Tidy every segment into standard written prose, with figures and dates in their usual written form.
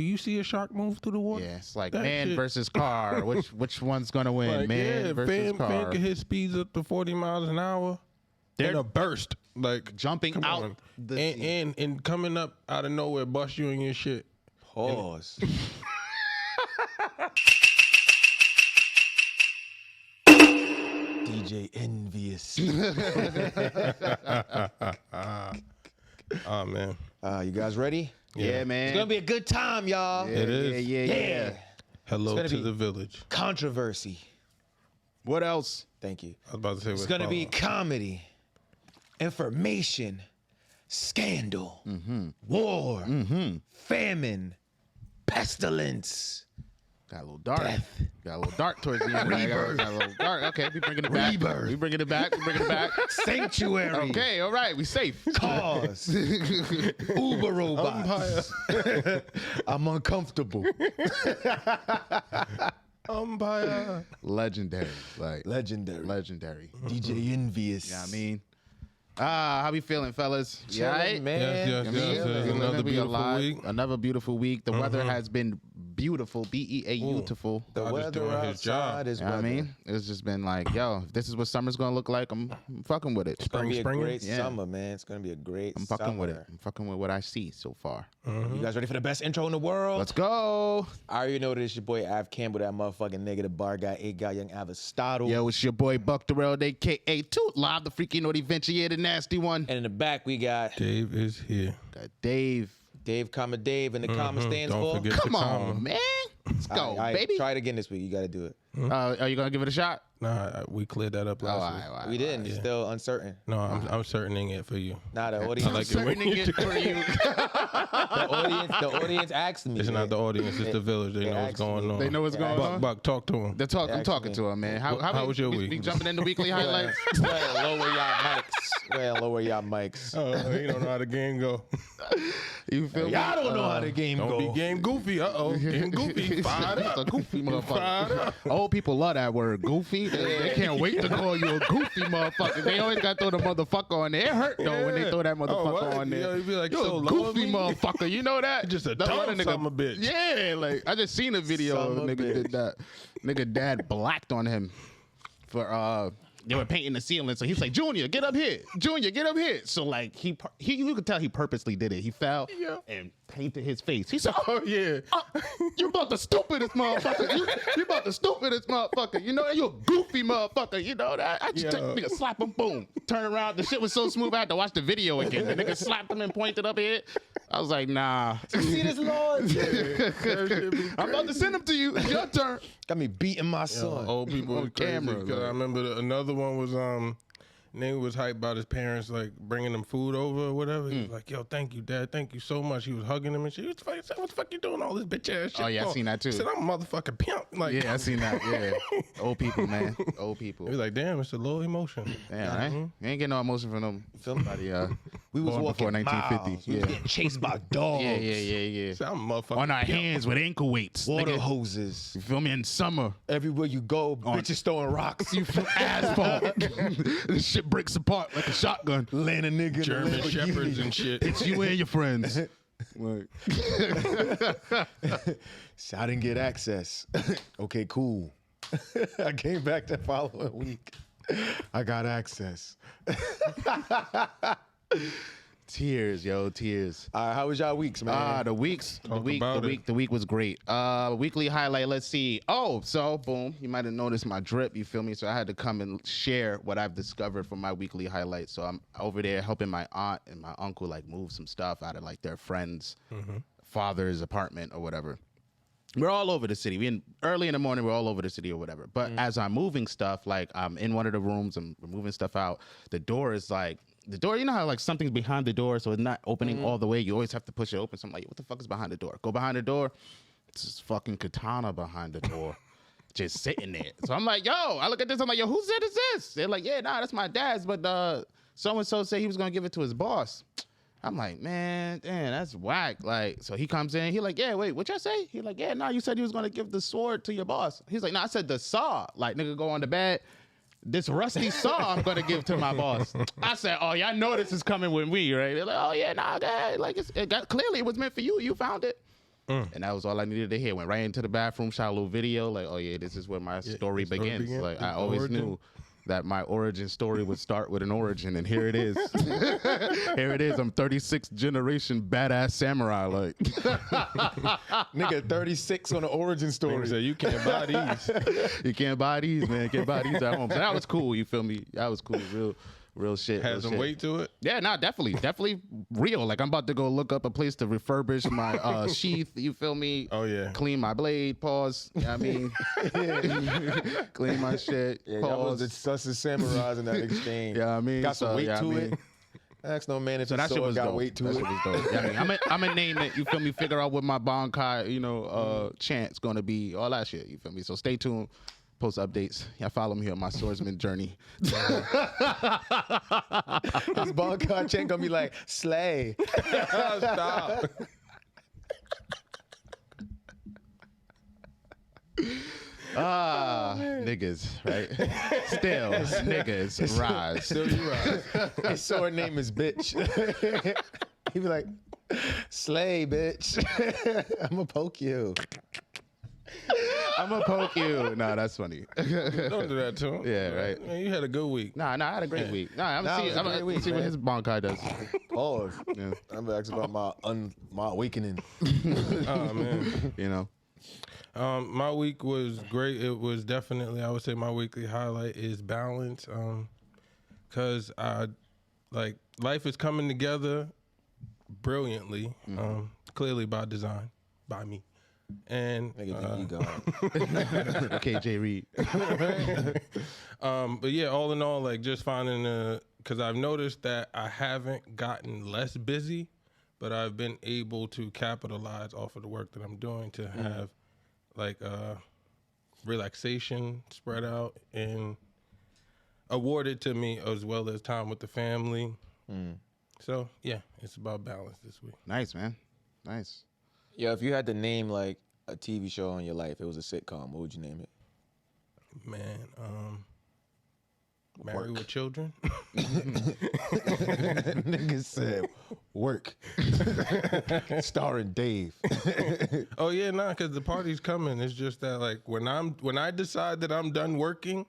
Do you see a shark move through the water? Yeah, it's like That man shit- versus car. Which one's gonna win? Like, Man versus car. Fan can hit speeds up to 40 miles an hour. They're in a burst, like jumping come out on. the and coming up out of nowhere, bust you in your shit. Pause. DJ Envious. Oh man, You guys ready? Yeah, man. It's gonna be a good time, y'all. it is. Yeah. Hello gonna to be- the village. Controversy. What else? Thank you. I was about to say It's what's gonna be following. comedy, information, scandal, war, famine, pestilence. Got a little dark. Death. Got a little dark towards the end. Got a little dark. Okay, we bringing it back. Rebirth. We bringing it back. We bringing it back. Sanctuary. Okay, all right, we safe. Cause. Uber robots. I'm uncomfortable. Umpire. Legendary, like Legendary. legendary. DJ Envious. Yeah, I mean, how we feeling, fellas? Chilling, right? man. Yes. I mean, It's we're another gonna be beautiful alive. week. Another beautiful week. The weather has been beautiful. beautiful. The God is weather doing his job. outside is You know what I weather. mean? It's just been like, yo, if this is what summer's gonna look like, I'm fucking with it. It's gonna be a Spring, great yeah. summer, man. It's gonna be a great I'm fucking with it. summer. I'm fucking with what I see so far. You guys ready for the best intro in the world? Let's go. I already know that it's your boy Av Campbell, that motherfucking nigga, the bar guy, A guy, young Aristotle. Yo, it's your boy Buck Darrell, aka Toot, live the freaky naughty venture, yeah, the nasty one. And in the back we got Dave is here. Got Dave. Dave, Dave, and the comma stands Don't for. forget Come the on, comma. man. Let's go, All right, baby. Try it again this week. You got to do it. Are you gonna give it a shot? Nah, we cleared that up last week. all right, We didn't. You're still uncertain. No, I'm certaining it for you. Nah, the audience. I like it when Certainly you get for you. the audience asked me. It's man. not the audience, it's the village. They know what's actually- going on. They know what's going on. Buck, talk to him. I'm talking Actually, to him, man. How was your we, week? We jumping into weekly highlights. Well, lower y'all mics. Well, lower y'all mics. Oh, he don't know how the game go. You feel me? Y'all don't know how the game Don't go. be game goofy. Uh-oh. Game goofy. Fired It's a up. goofy Fired motherfucker. up. Old people love that word, goofy. They can't wait to call you a goofy motherfucker. They always got to throw the motherfucker on there. It hurt though when they throw that motherfucker what? on there. Yo, you be like, You're so a low goofy on me? motherfucker. You know that? Just a That dumb other son of a bitch. Yeah, like I just seen a video of a Son of a nigga did that. Nigga dad blacked on him for they were painting the ceiling, so he's like, Junior, get up here. Junior, get up here. So like he you could tell he purposely did it. He fell and painted his face. He said, Oh, yeah. you about the stupidest motherfucker. You about the stupidest motherfucker. You know that? You a goofy motherfucker. You know that? I just Yeah. nigga slap him, boom. Turn around. The shit was so smooth, I had to watch the video again. The nigga slapped him and pointed up here. I was like, nah. See this, Lord? I'm about to send him to you. It's your turn. Got me beating my son. Old people On was crazy, camera, 'cause like- I remember another one was nigga was hyped about his parents like bringing him food over or whatever. He was like, "Yo, thank you, Dad. Thank you so much." He was hugging him and shit. He was like, "What the fuck you doing all this bitch ass shit?" Oh, yeah, I for?" seen that too. He said, "I'm a motherfucking pimp." Like, Yeah, I seen that. Yeah. Old people, man. Old people. he was like, "Damn, it's a little emotion." Yeah, right? You ain't getting no emotion from them. Somebody, We was born walking before 1950. miles. We was getting chased by dogs. Yeah. So I'm a motherfucking On our pimp. hands with ankle weights. Water Nigga, hoses. you feel me? In summer. Everywhere you go, bitches throwing rocks. You feel asphalt. This shit breaks apart like a shotgun. Land a nigga. in German the Lamborghini. shepherds and shit. It's you and your friends. Like, So I didn't get access. Okay, cool. I came back the following week. I got access. tears, yo, tears. All right, how was y'all weeks, man? The about week was great. Weekly highlight. Let's see. Oh, so boom, you might have noticed my drip. You feel me? So I had to come and share what I've discovered from my weekly highlight. So I'm over there helping my aunt and my uncle like move some stuff out of like their friend's father's apartment or whatever. We're all over the city. Early in the morning, we're all over the city or whatever. But as I'm moving stuff, like I'm in one of the rooms, I'm moving stuff out. The door is like, you know how like something's behind the door, so it's not opening all the way. You always have to push it open. So I'm like, what the fuck is behind the door? Go behind the door. It's this fucking katana behind the door. Just sitting there. So I'm like, yo, I look at this. I'm like, yo, whose it is this? They're like, yeah, nah, that's my dad's. But so-and-so said he was going to give it to his boss. I'm like, man, damn, that's whack. Like, so he comes in. He like, yeah, wait, what y'all say? He like, yeah, nah, you said you was going to give the sword to your boss. He's like, nah, I said the saw. Like, nigga, go on the bed. This rusty saw I'm going to give to my boss. I said, oh, y'all know this is coming with me, right? They're like, oh, yeah, nah, dad. Like, clearly it was meant for you. You found it. And that was all I needed to hear. Went right into the bathroom, shot a little video. Like, oh yeah, this is where my story begins. Like, I always knew that my origin story would start with an origin, and here it is. Here it is. I'm 36th generation badass samurai. Like, Nigga, 36 on the origin story. So you can't buy these. you can't buy these, man. Can't buy these at home. So that was cool. You feel me? That was cool. Real shit. Had some weight to it. Yeah, no, definitely real. Like, I'm about to go look up a place to refurbish my sheath. You feel me? Oh yeah. Clean my blade. Pause. You know what I mean, clean my shit. Yeah, y'all was discussing samurais in that exchange. Yeah, I mean, got some weight to it. mean, Ask no man if So his that shit sword was got dope. weight to That it. shit was dope. Yeah, I mean, I'm gonna name it. You feel me? Figure out what my Bankai, chant's gonna be. All that shit. You feel me? So stay tuned. Post updates. Y'all follow me on my swordsman journey. His Bankai chant gonna be like, slay. Stop. Niggas, right? Still, niggas rise. Still you rise. His sword name is bitch. He be like, slay, bitch. I'ma poke you. I'm gonna poke you. Nah, that's funny. Don't do that to him. Yeah, right. Man, you had a good week. Nah, I had a great week. Nah, I'm Nah, gonna it was a great see week, what man. his Bankai does. Pause. Yeah. I'm gonna ask about my awakening. Oh man. You know. My week was great. It was definitely, I would say, my weekly highlight is balance. Cause life is coming together brilliantly. Clearly by design, by me. And Nigga think you gone. Okay, Jay Reed. but yeah, all in all, like just finding because I've noticed that I haven't gotten less busy, but I've been able to capitalize off of the work that I'm doing to have like relaxation spread out and awarded to me, as well as time with the family. So yeah, it's about balance this week. Nice, man. Nice. Yeah, if you had to name like a TV show in your life, it was a sitcom, what would you name it? Man, Married with Children. Nigga said work. Starring Dave. Oh yeah, nah, because the party's coming. It's just that like when I decide that I'm done working,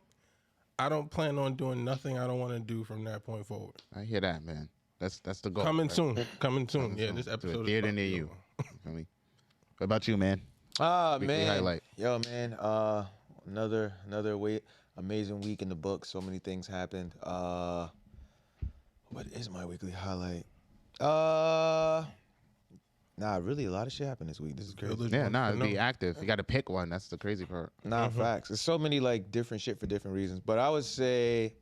I don't plan on doing nothing I don't want to do from that point forward. I hear that, man. That's the goal. Coming right? soon. Coming soon. Yeah, soon. this To a episode theater is near you. You feel me? What about you, man? Weekly Man. highlight. Yo, man. Another amazing week in the book. So many things happened. What is my weekly highlight? Really a lot of shit happened this week. This is crazy. Yeah, nah, be active. You got to pick one. That's the crazy part. Nah, facts. There's so many like different shit for different reasons. But I would say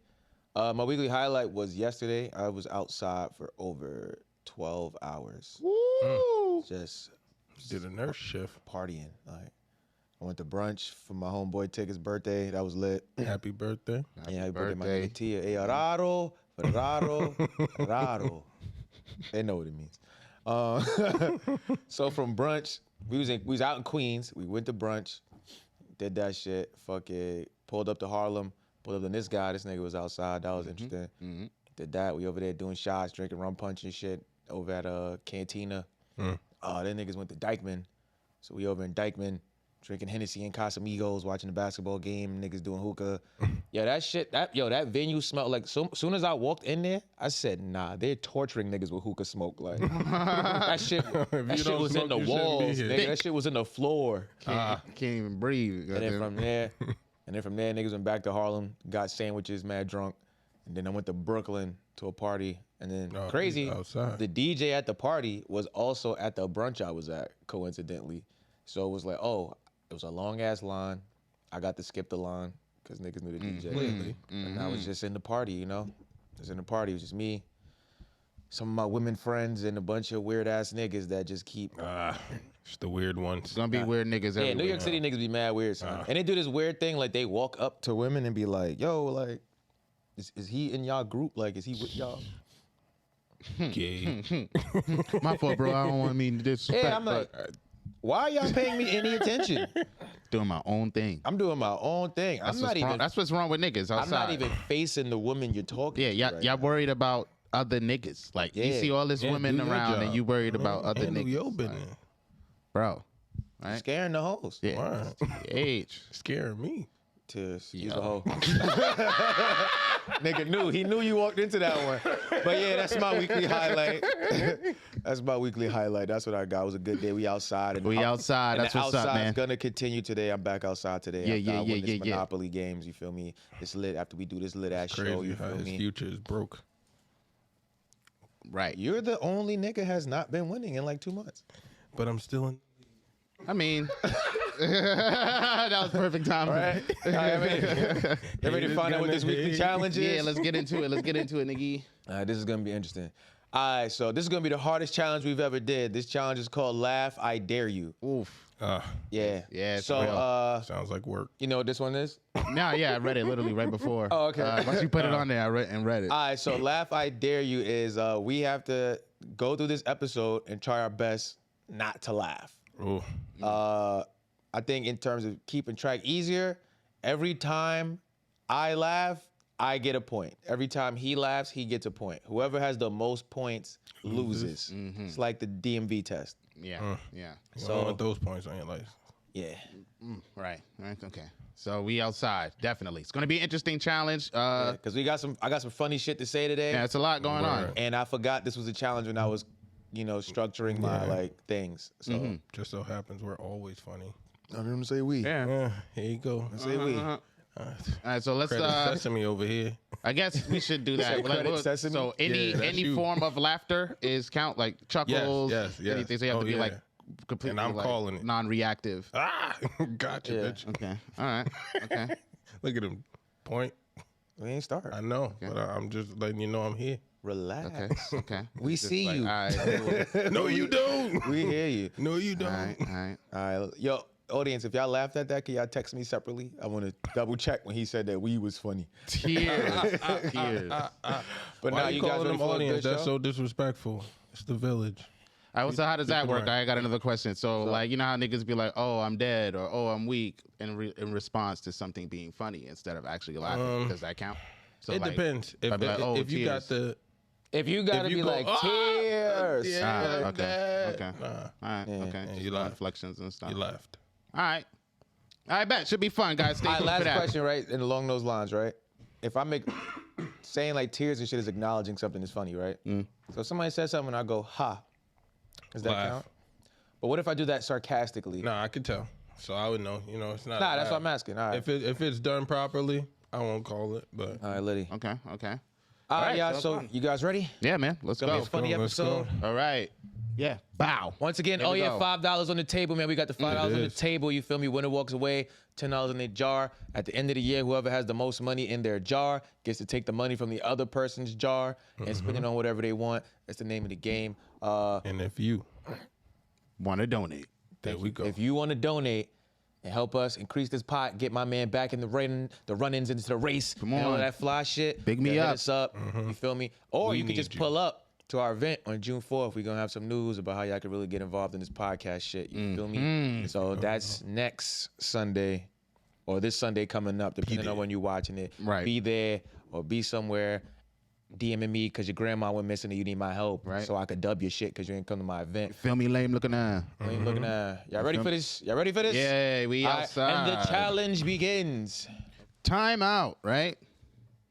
my weekly highlight was yesterday. I was outside for over 12 hours. Woo! Just did a nurse shift. partying. Like I went to brunch for my homeboy Tigger's birthday. That was lit. Happy birthday. Happy birthday, my nigga Tia. Hey, raro, raro. They know what it means. So from brunch, we was out in Queens. We went to brunch, did that shit. Fuck it. Pulled up to Harlem. Pulled up to this guy. This nigga was outside. That was interesting. Did that. We over there doing shots, drinking rum punch and shit over at Cantina. Then niggas went to Dykeman. So we over in Dykeman drinking Hennessy and Casamigos, watching the basketball game, niggas doing hookah. Yeah, that shit, that venue smelled like, soon as I walked in there, I said, nah, they're torturing niggas with hookah smoke. Like, that shit was in the walls, nigga. That shit was in the floor. Can't even breathe. And then from there, niggas went back to Harlem, got sandwiches, mad drunk. And then I went to Brooklyn to a party. And then crazy, the DJ at the party was also at the brunch I was at, coincidentally. So it was like, oh, it was a long ass line. I got to skip the line because niggas knew the DJ. And I was just in the party, you know? Just in the party. It was just me, some of my women friends, and a bunch of weird ass niggas that just keep. It's the weird ones. It's gonna be weird niggas everywhere. Yeah, New York City niggas be mad weird, son. And they do this weird thing, like they walk up to women and be like, yo, like, is he in y'all group? Like, is he with y'all? Gay. My fault, bro. I don't want to mean to disrespect. Yeah, I'm like, why are y'all paying me any attention? Doing my own thing. I'm doing my own thing. That's what's wrong with niggas outside. I'm not even facing the woman you're talking to. Yeah, y'all worried about other niggas. Like, you see all this women do your around job. and you worried about other Handle niggas. your business. Bro, right? Scaring the hoes. Yeah. Word. Age. Scaring me. Tis. He's Yo. a hoe. Nigga knew. He knew you walked into that one. But yeah, that's my weekly highlight. That's my weekly highlight. That's what I got. It was a good day. We outside. And We outside. and That's the what's up, outside's man. gonna continue today. I'm back outside today. Yeah, after yeah, I win yeah, this yeah, yeah. Monopoly games. You feel me? It's lit after we do this lit ass show. Crazy You how feel his me? future is broke. Right. You're the only nigga has not been winning in like 2 months. But I'm still in. I mean, that was perfect timing. Right? You ready to find out what this weekly challenge is? Yeah, let's get into it. Nigga. This is gonna be interesting. All right, so this is gonna be the hardest challenge we've ever did. This challenge is called Laugh, I Dare You. Oof. Yeah. Yeah, it's So, real. Sounds like work. you know what this one is? No, yeah, I read it literally right before. Oh, okay. Once you put it on there, I read it. All right, so Laugh, I Dare You is we have to go through this episode and try our best not to laugh. Oh, I think in terms of keeping track easier, every time I laugh, I get a point. Every time he laughs, he gets a point. Whoever has the most points loses. It's like the DMV test. Yeah. you So- don't want those points on your life. Yeah. Right. Okay. So we outside, definitely. It's gonna be an interesting challenge. Because I got some funny shit to say today. Yeah, it's a lot going on. Word. And I forgot this was a challenge when I was, structuring my like things. So Just so happens we're always funny. I didn't say we. Yeah. Yeah, here you go. Say we. All right, so let's. Credit Sesame over here. I guess we should do that. said credit Look, sesame? so any Yeah, that's you. form of laughter is count, like chuckles, yes. anything. So you have Oh, to be yeah. like completely And I'm like, calling it. non-reactive. Ah, gotcha, Yeah. bitch. Okay. All right. Okay. Look at him. Point. We ain't start. I know, but I'm just letting you know I'm here. Relax. Okay. Okay. We Just see like, you. All right. Cool. No, you don't. We hear you. No, you All don't. right. All right. All right. Yo, audience, if y'all laughed at that, can y'all text me separately? I want to double check when he said that we was funny. Tears. Tears. But Why now you you guys calling ready them for a audience? good That's show? so disrespectful. It's the village. All right, so how does that work? right. I got another question. So, like, you know how niggas be like, "Oh, I'm dead," or "Oh, I'm weak," in response to something being funny instead of actually laughing. Does that count? So, It like, depends. I'd be like, "Oh, if you got tears." the If you gotta if you be go, like "Ah, tears. yeah, Ah, like okay, that," okay. nah, all right, Yeah. okay. And Just you little laugh. inflections and stuff. you left. All right, I bet should be fun, guys. Stay All right, tuned last for that. question, right? And along those lines, right? If I make saying like tears and shit is acknowledging something is funny, right? So if somebody says something and I go, ha, does that Laugh. count? But what if I do that sarcastically? Nah, I could tell. So I would know. You know, it's not. Nah, that's bad. what I'm asking. All right. If it's done properly, I won't call it. But All right, Liddy. Okay, okay. All right, right, y'all. so So fun. you guys ready? Yeah, man. Let's It's gonna go. be a funny Let's go. episode. All right. Yeah. Bow. Once again, Here we yeah, go. $5 on the table, man. We got the $5 on the is. table. You feel me? Winner walks away, $10 in their jar. At the end of the year, whoever has the most money in their jar gets to take the money from the other person's jar and spend it on whatever they want. That's the name of the game. and if you, Want to donate? there we go. If you want to donate and help us increase this pot, get my man back in the run-ins into the race, Come and all on. that fly shit. Big me hit up. us up. You feel me? Or We you could just need you. pull up to our event on June 4th. We're gonna have some news about how y'all can really get involved in this podcast shit. You feel me? So that's next Sunday, or this Sunday coming up, depending on when you're watching it. Right. Be there or be somewhere. DMing me because your grandma went missing and you need my help, Right. so I could dub your shit because you ain't come to my event. Feel me, lame looking at. I ain't looking at. Y'all ready for this? Y'all ready for this? Yeah, we All right, outside. and the challenge begins. Time out, right?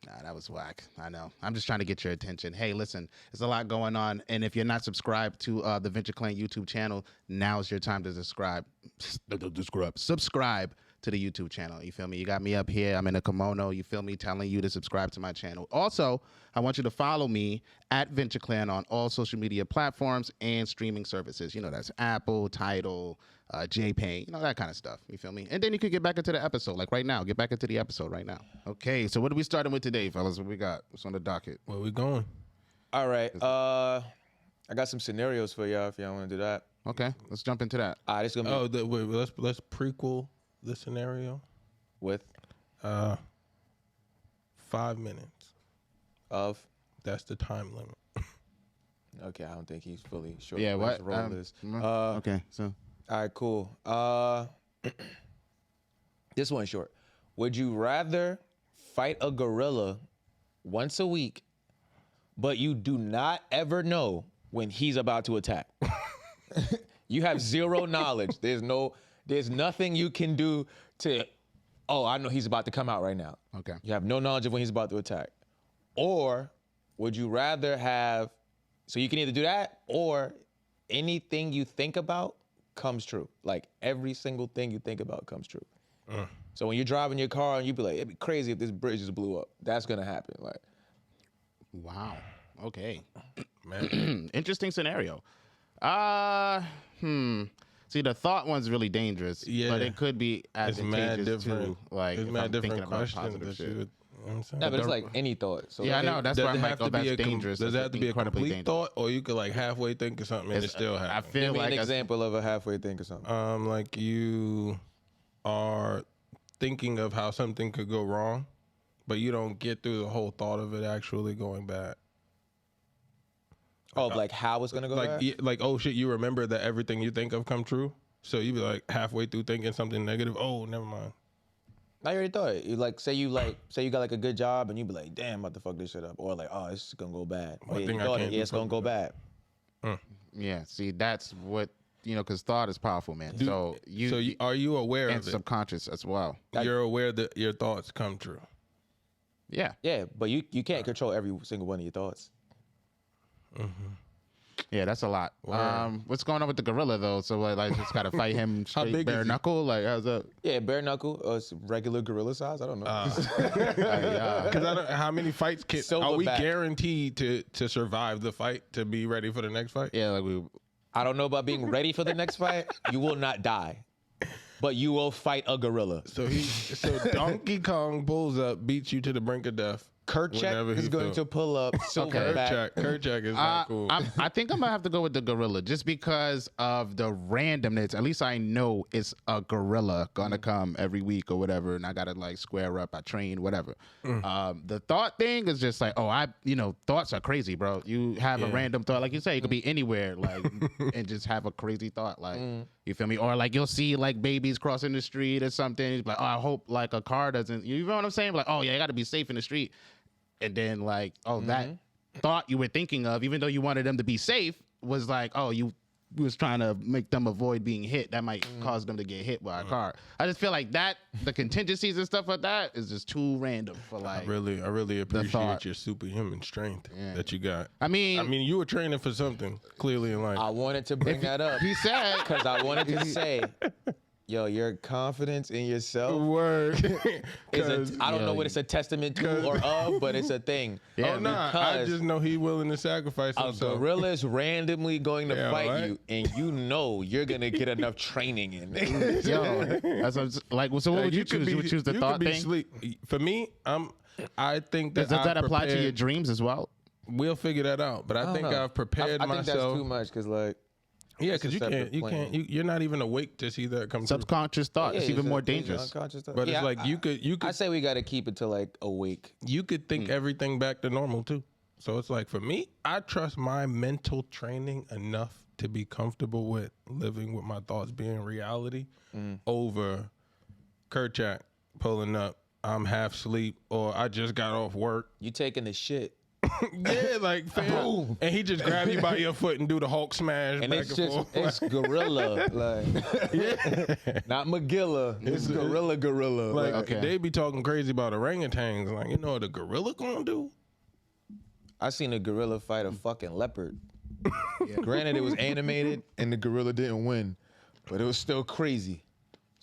Nah, that was whack. I know. I'm just trying to get your attention. Hey, listen, there's a lot going on, and if you're not subscribed to the Venture Clan YouTube channel, now's your time to subscribe. Subscribe to the YouTube channel. You feel me? You got me up here. I'm in a kimono. You feel me? Telling you to subscribe to my channel. Also, I want you to follow me at Venture Clan on all social media platforms and streaming services. You know, that's Apple, Tidal, JPay, you know, that kind of stuff. You feel me? And then you could get back into the episode, like right now. Get back into the episode right now. Okay, so what are we starting with today, fellas? What we got? What's on the docket? Where we going? All right. I got some scenarios for y'all if y'all want to do that. Okay, let's jump into that. All right, it's gonna be Wait, let's prequel the scenario. with 5 minutes. of. That's the time limit. Okay, I don't think he's fully sure. Yeah, what what? his role is. Okay, so All right, cool. This one's short. Would you rather fight a gorilla once a week, but you do not ever know when he's about to attack? You have zero knowledge. There's nothing you can do to, I know he's about to come out right now. Okay. You have no knowledge of when he's about to attack. Or would you rather have, so you can either do that or anything you think about comes true. Like every single thing you think about comes true. So when you're driving your car and you be like, it'd be crazy if this bridge just blew up. That's gonna happen. Like, wow. Okay. Man. Interesting scenario. See, the thought one's really dangerous, but it could be advantageous too. Like, it's if mad I'm different thinking about questions positive that shit. you would, you know what I'm saying? no, but it's like any thought. So Yeah, I know. That's why I'm like, that's dangerous. Does it have to be a Incredibly complete dangerous. thought, or you could like halfway think of something and it still I happen? feel give me like an example of a halfway think or something. Like you are thinking of how something could go wrong, but you don't get through the whole thought of it actually going bad. Like how it's gonna go bad? Like, oh shit, you remember that everything you think of come true? So you be like halfway through thinking something negative. Oh, never mind. I already thought it. You say you got like a good job and you be like, damn, I'm about to fuck this shit up. Or like, oh, it's gonna go bad. One Oh, yeah, thing you I thought can't it, do it's gonna go bad. Yeah, see, that's what, because thought is powerful, man. Are you aware and of it? subconscious as well. You're aware that your thoughts come true. Yeah. Yeah, but you can't control every single one of your thoughts. Yeah, that's a lot. What's going on with the gorilla though? So like, just gotta fight him straight big bare is he? knuckle? Like, how's that? Yeah, bare knuckle, it's regular gorilla size. I don't know. Because how many fights are we Silverback. guaranteed to survive the fight to be ready for the next fight? Yeah, like we. I don't know about being ready for the next fight. You will not die, but you will fight a gorilla. So Donkey Kong pulls up, beats you to the brink of death. Kerchak is going to pull up Silverback. Kerchak is not cool. I think I'm gonna have to go with the gorilla just because of the randomness. At least I know it's a gorilla gonna come every week or whatever, and I gotta like square up. I train, whatever. The thought thing is just like, thoughts are crazy, bro. You have a random thought, like you say, it could be anywhere, like, and just have a crazy thought, like, you feel me? Or like you'll see like babies crossing the street or something. It's like, oh, I hope like a car doesn't. You know what I'm saying? Like, oh yeah, I gotta be safe in the street. And then like, that thought you were thinking of, even though you wanted them to be safe, was like, oh, you was trying to make them avoid being hit. That might cause them to get hit by a car. I just feel like that, the contingencies and stuff like that is just too random for like. I really appreciate thought. your superhuman strength that you got. I mean, you were training for something clearly in life. I wanted to bring that up. he said, Because I wanted to say, yo, your confidence in yourself Word. I don't know what it's a testament to or of, but it's a thing. Yeah, oh, nah. I just know he's willing to sacrifice A himself. gorilla is randomly going to Yeah, fight right? you, and you know you're going to get enough training in. yo, that's what I'm like. So what would you choose? You would choose the thought thing? For me, I think that Does that apply to your dreams as well? We'll figure that out. But I think I've prepared I think myself. that's too much because, like, Yeah, it's a because separate you plane. can't. You're not even awake to see that come through. Subconscious thought is even more it's a dangerous. unconscious thought. But Yeah, it's like you could. I say we got to keep it to like awake. You could think everything back to normal too. So it's like for me, I trust my mental training enough to be comfortable with living with my thoughts being reality over Kerchak pulling up. I'm half asleep or I just got off work. You taking the shit. Yeah, like fam. And he just grab you by your foot and do the Hulk smash And back it's and just, forth. it's gorilla. Like, not Magilla. It's gorilla. Like Okay. they be talking crazy about orangutans. Like, you know what a gorilla gonna do? I seen a gorilla fight a fucking leopard. Granted, it was animated and the gorilla didn't win, but it was still crazy.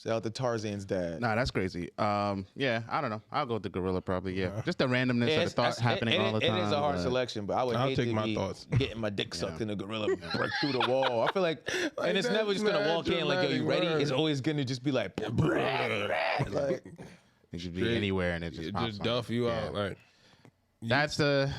Shout out to Tarzan's dad. Nah, that's crazy. Yeah, I don't know. I'll go with the gorilla probably. Yeah, just the randomness of the thought happening all the time. It is a hard but- selection, but I would I'll hate take to my be thoughts. getting my dick sucked in a gorilla break through the wall. I feel like and it's that's never just gonna mad walk in like, yo, you dramatic ready? word. It's always gonna just be like, like It should be anywhere and it just pops Just on. duff you Yeah. out. Like That's the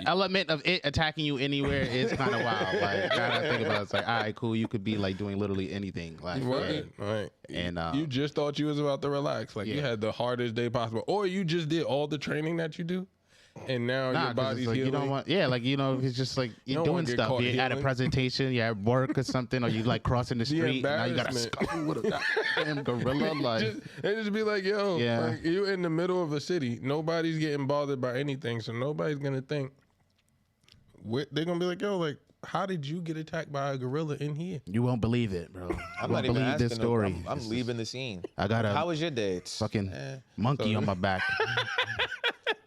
element of it attacking you anywhere is kind of wild. Like, gotta think about it. It's like, all right, cool. You could be like doing literally anything. Like, right. And You just thought you was about to relax. Like you Yeah. had the hardest day possible. Or you just did all the training that you do. And now Nah, your 'cause body's it's like healing. you don't want, like it's just like you're don't doing wanna get stuff. caught You're at a healing. presentation, you're at work or something, or you like crossing the street. And now you gotta embarrassment. scuffle with a damn gorilla. Like, just be like, yo, Yeah. like, you in the middle of a city. Nobody's getting bothered by anything. So nobody's gonna think they're gonna be like, yo, like, how did you get attacked by a gorilla in here? You won't believe it, bro. I'm you not won't even believe asking. this story. I'm leaving the scene. I got How a was your day? fucking monkey on my back.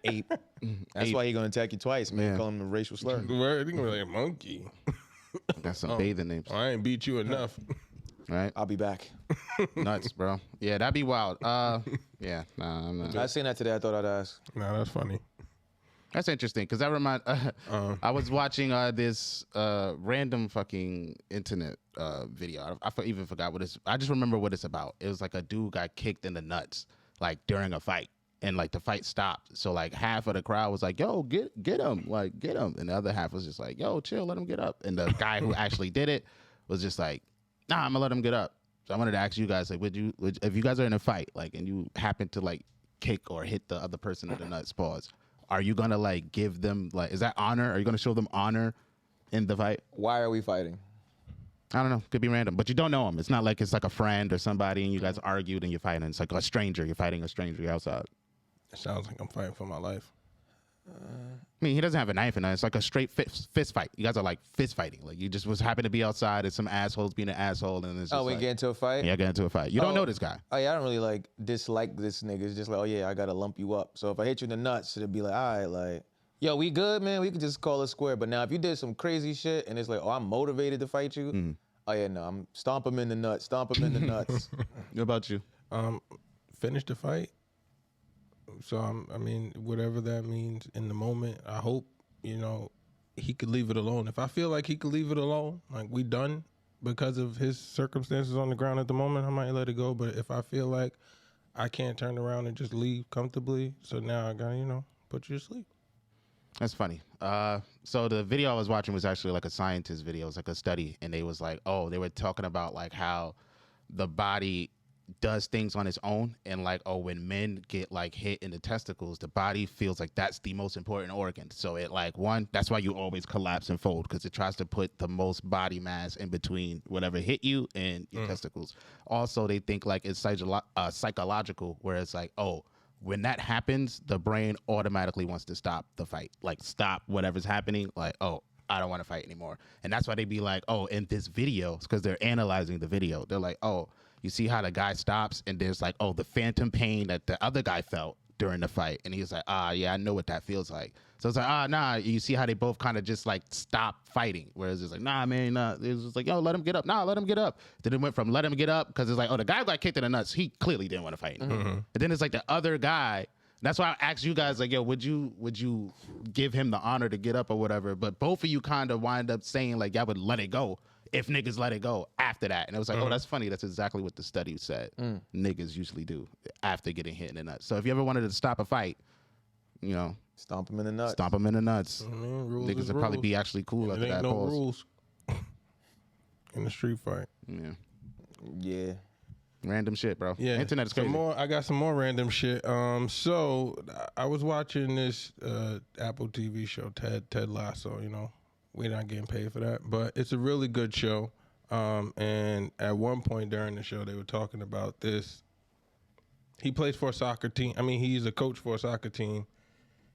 Ape. That's Ape. why he gonna attack you twice, man. Yeah. Call him a racial slur. Word, you gonna be like a monkey. Got some bathing names, I ain't beat you enough. right? I'll be back. Nuts, bro. Yeah, that'd be wild. Yeah, nah, I'm not. I seen that today. I thought I'd ask. Nah, that's funny. That's interesting because that remind. I was watching this random fucking internet video. I even forgot what it's. I just remember what it's about. It was like a dude got kicked in the nuts like during a fight, and like the fight stopped. So like half of the crowd was like, "Yo, get him, like get him," and the other half was just like, "Yo, chill, let him get up." And the guy who actually did it was just like, "Nah, I'm gonna let him get up." So I wanted to ask you guys, like, would if you guys are in a fight, like, and you happen to like kick or hit the other person in the nuts, pause. Are you gonna like give them like, is that honor? Are you gonna show them honor in the fight? Why are we fighting? I don't know. Could be random, but you don't know him. It's not like it's like a friend or somebody and you guys argued and you're fighting. It's like a stranger. You're fighting a stranger outside. It sounds like I'm fighting for my life. I mean, he doesn't have a knife in it. It's like a straight fist fight. You guys are like fist fighting. Like you just was happen to be outside and some assholes being an asshole and it's just We like, get into a fight. yeah, get into a fight. You don't know this guy. Oh yeah, I don't really like dislike this nigga. It's just like, oh yeah, I gotta lump you up. So if I hit you in the nuts, it'd be like, all right, like, yo, we good, man. We could just call it square. But now if you did some crazy shit and it's like, oh, I'm motivated to fight you. Oh yeah, no, I'm stomp him in the nuts. Stomp him in the nuts. What about you? Finish the fight. So I mean, whatever that means in the moment, I hope, he could leave it alone. If I feel like he could leave it alone, like we done because of his circumstances on the ground at the moment, I might let it go. But if I feel like I can't turn around and just leave comfortably, so now I gotta, put you to sleep. That's funny. So the video I was watching was actually like a scientist video. It was like a study, and they was like, they were talking about like how the body does things on its own, and like, when men get like hit in the testicles, the body feels like that's the most important organ. So it like that's why you always collapse and fold, because it tries to put the most body mass in between whatever hit you and your testicles. Also, they think like it's psychological, where it's like, when that happens, the brain automatically wants to stop the fight, like stop whatever's happening, like, I don't want to fight anymore. And that's why they be like, in this video, because they're analyzing the video. They're like, you see how the guy stops and there's like, the phantom pain that the other guy felt during the fight. And he's like, yeah, I know what that feels like. So it's like, nah, you see how they both kind of just like stop fighting. Whereas it's like, nah, man, nah. It was just like, let him get up. Nah, let him get up. Then it went from let him get up, because it's like, the guy who got kicked in the nuts, he clearly didn't want to fight. And then it's like the other guy. That's why I asked you guys, like, would you give him the honor to get up or whatever? But both of you kind of wind up saying, like, y'all would let it go if niggas let it go after that. And it was like, that's funny. That's exactly what the study said. Niggas usually do after getting hit in the nuts. So if you ever wanted to stop a fight, Stomp him in the nuts. Stomp him in the nuts. Niggas would probably be actually cool after that. Ain't no rules in the street fight. Yeah. Random shit, bro. Yeah, Internet is crazy. I got some more random shit. So I was watching this Apple TV show, Ted Lasso. We're not getting paid for that, but it's a really good show. And at one point during the show, they were talking about this. He plays for a soccer team. I mean, he's a coach for a soccer team.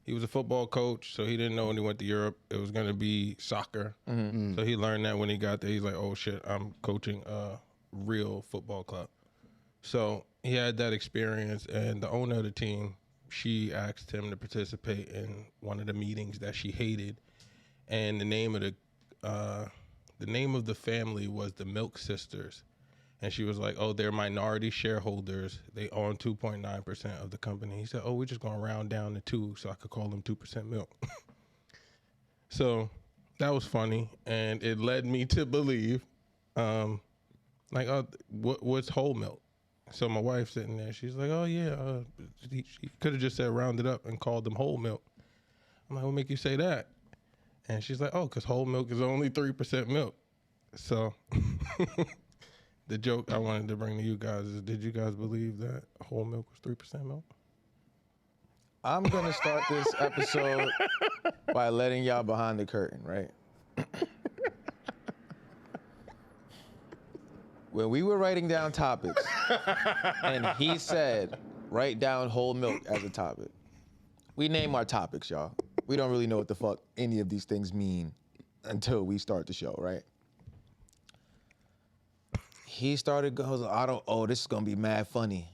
He was a football coach, so he didn't know when he went to Europe it was going to be soccer. So he learned that when he got there. He's like, oh, shit, I'm coaching a real football club. So he had that experience, and the owner of the team, she asked him to participate in one of the meetings that she hated, and the name of the family was the Milk Sisters, and she was like, they're minority shareholders. They own 2.9% of the company. He said, we're just gonna round down to 2, so I could call them 2% milk. So that was funny, and it led me to believe, what's whole milk? So my wife's sitting there. She's like, she could have just said round it up and called them whole milk. I'm like, what make you say that? And she's like, because whole milk is only 3% milk. So the joke I wanted to bring to you guys is, did you guys believe that whole milk was 3% milk? I'm going to start this episode by letting y'all behind the curtain, right? When we were writing down topics, and he said, write down whole milk as a topic. We name our topics, y'all. We don't really know what the fuck any of these things mean. until we start the show, right? He started goes, this is gonna be mad funny.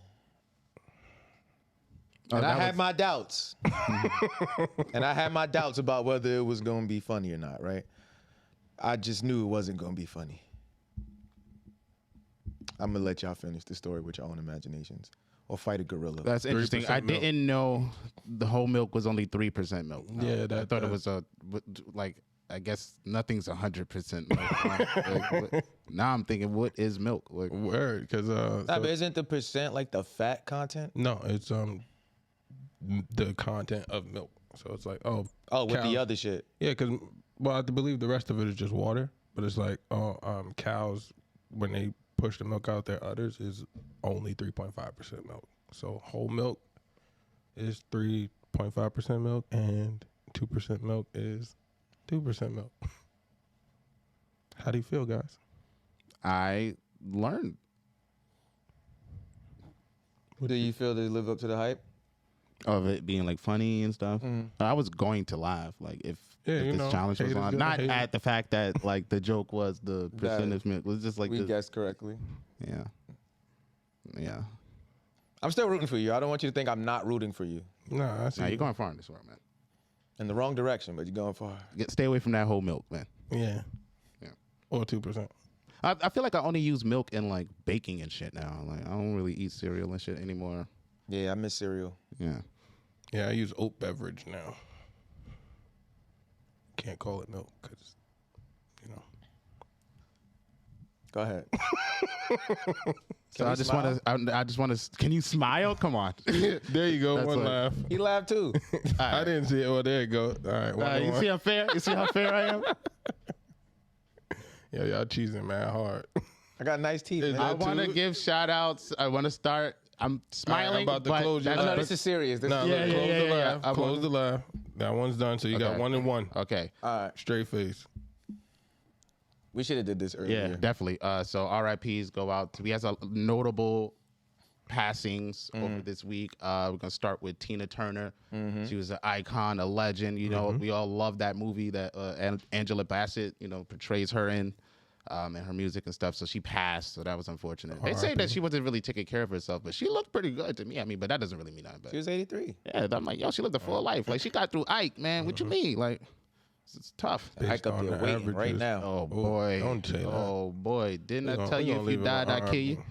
Oh, And I that had was- my doubts. And I had my doubts about whether it was gonna be funny or not, right? I just knew it wasn't gonna be funny. I'm gonna let y'all finish the story with your own imaginations. Or fight a gorilla. That's interesting. 3% I milk. didn't know the whole milk was only 3% milk. Yeah, I thought it was like I guess nothing's 100% milk. But now I'm thinking, what is milk? Like, Word, because but isn't the percent like the fat content? no, it's the content of milk. So it's like with the cows- other shit. Yeah, because I believe the rest of it is just water, but it's like cows when they push the milk out their udders is only 3.5% milk. So whole milk is 3.5% milk, and 2% milk is 2% milk. How do you feel, guys? I learned. Do you feel they live up to the hype? Of it being like funny and stuff. I was going to laugh like if this challenge was haters on. gonna Not hate. at the fact that like the joke was the percentage milk. It was just like We the, guessed correctly. yeah. I'm still rooting for you. I don't want you to think I'm not rooting for you. Nah, I see. Now you're going far in this world, man. In the wrong direction, but you're going far. Stay away from that whole milk, man. Yeah. Yeah. Or 2%. I feel like I only use milk in like baking and shit now. Like I don't really eat cereal and shit anymore. Yeah, I miss cereal. Yeah. Yeah, I use oat beverage now. Can't call it milk because, Go ahead. So I just want to. Can you smile? Come on. There you go. That's One what- laugh. He laughed too. I didn't see it. Well, there you go. All right. One You one. see how fair? You see how fair I am? Yeah, y'all cheesing mad hard. I got nice teeth. Is Man. I that want to too? give shout outs. I want to start. I'm smiling. about to but close your that's- No, this is serious. This Nah, is look, Yeah, close yeah, the yeah, yeah. laugh. I Close want- the laugh. That one's done. So you got Okay. 1 and 1. Okay. all right. Straight face. We should have did this earlier. Yeah, definitely. So RIPs go out. We have some notable passings over this week. We're gonna start with Tina Turner. She was an icon, a legend. You know, we all love that movie that Angela Bassett, portrays her in, and her music and stuff. So she passed. So that was unfortunate. They say that she wasn't really taking care of herself, but she looked pretty good to me. I mean, but that doesn't really mean nothing. But She was 83. yeah, I'm like, yo, she lived a full life. Like she got through Ike, man. What you mean? Like, it's tough. Ike up on there the waiting right averages. now. Oh boy. don't say that. Oh boy. Didn't I We tell gonna you if you leave it died, on I'd kill you?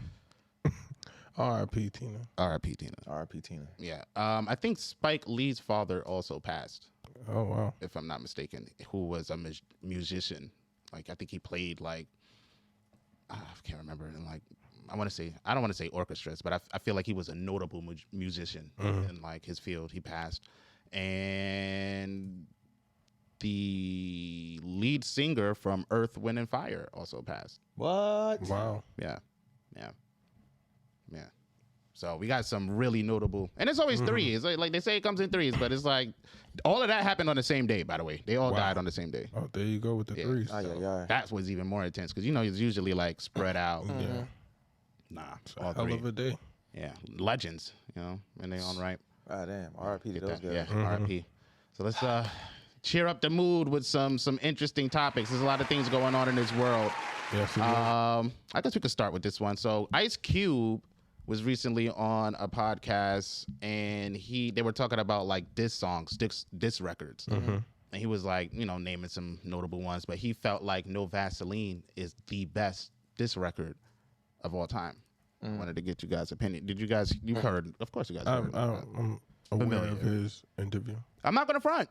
R.I.P. Tina. R.I.P. Tina. R.I.P. Tina. Yeah. I think Spike Lee's father also passed, Oh, wow. if I'm not mistaken, who was a musician. Like, I think he played, like, I can't remember. And, like, I don't want to say orchestras, but I feel like he was a notable musician in, like, his field. He passed. And the lead singer from Earth, Wind, and Fire also passed. What? Wow. Yeah. So we got some really notable, and it's always three. It's like they say it comes in threes, but it's like all of that happened on the same day. By the way, they all died on the same day. Oh, there you go with the Yeah. threes. That was even more intense because it's usually like spread out. Yeah. Nah, It's a all hell three. of a day. Yeah, legends. And they on right. Ah, damn. R.I.P. to those guys. Yeah, R.I.P. So let's cheer up the mood with some interesting topics. There's a lot of things going on in this world. Yes, I guess we could start with this one. So Ice Cube was recently on a podcast, and they were talking about like diss records, and he was like, naming some notable ones, but he felt like No Vaseline is the best diss record of all time. I wanted to get you guys' opinion. You've heard? Of course, you guys heard. I'm aware Familiar. of his interview. I'm not gonna front.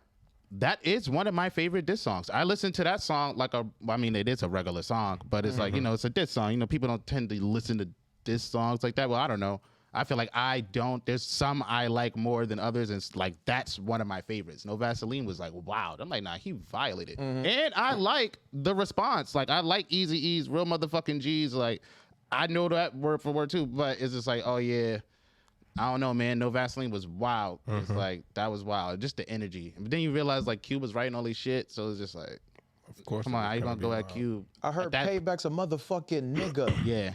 That is one of my favorite diss songs. I listen to that song it is a regular song, but it's like, it's a diss song. People don't tend to listen to diss songs like that. Well, I don't know. I feel like I don't. There's some I like more than others, and it's like that's one of my favorites. No Vaseline was like, wow. I'm like, nah, he violated. And I like the response. Like, I like Eazy-E's Real Motherfucking G's. Like, I know that word for word too, but it's just like, oh yeah. I don't know, man. No Vaseline was wild. It's like, that was wild. Just the energy. But then you realize, like, Cube was writing all these shit. So it's just like, Of course. come on, how you gonna go at Cube? I heard At that- Payback's a motherfucking nigga. Yeah.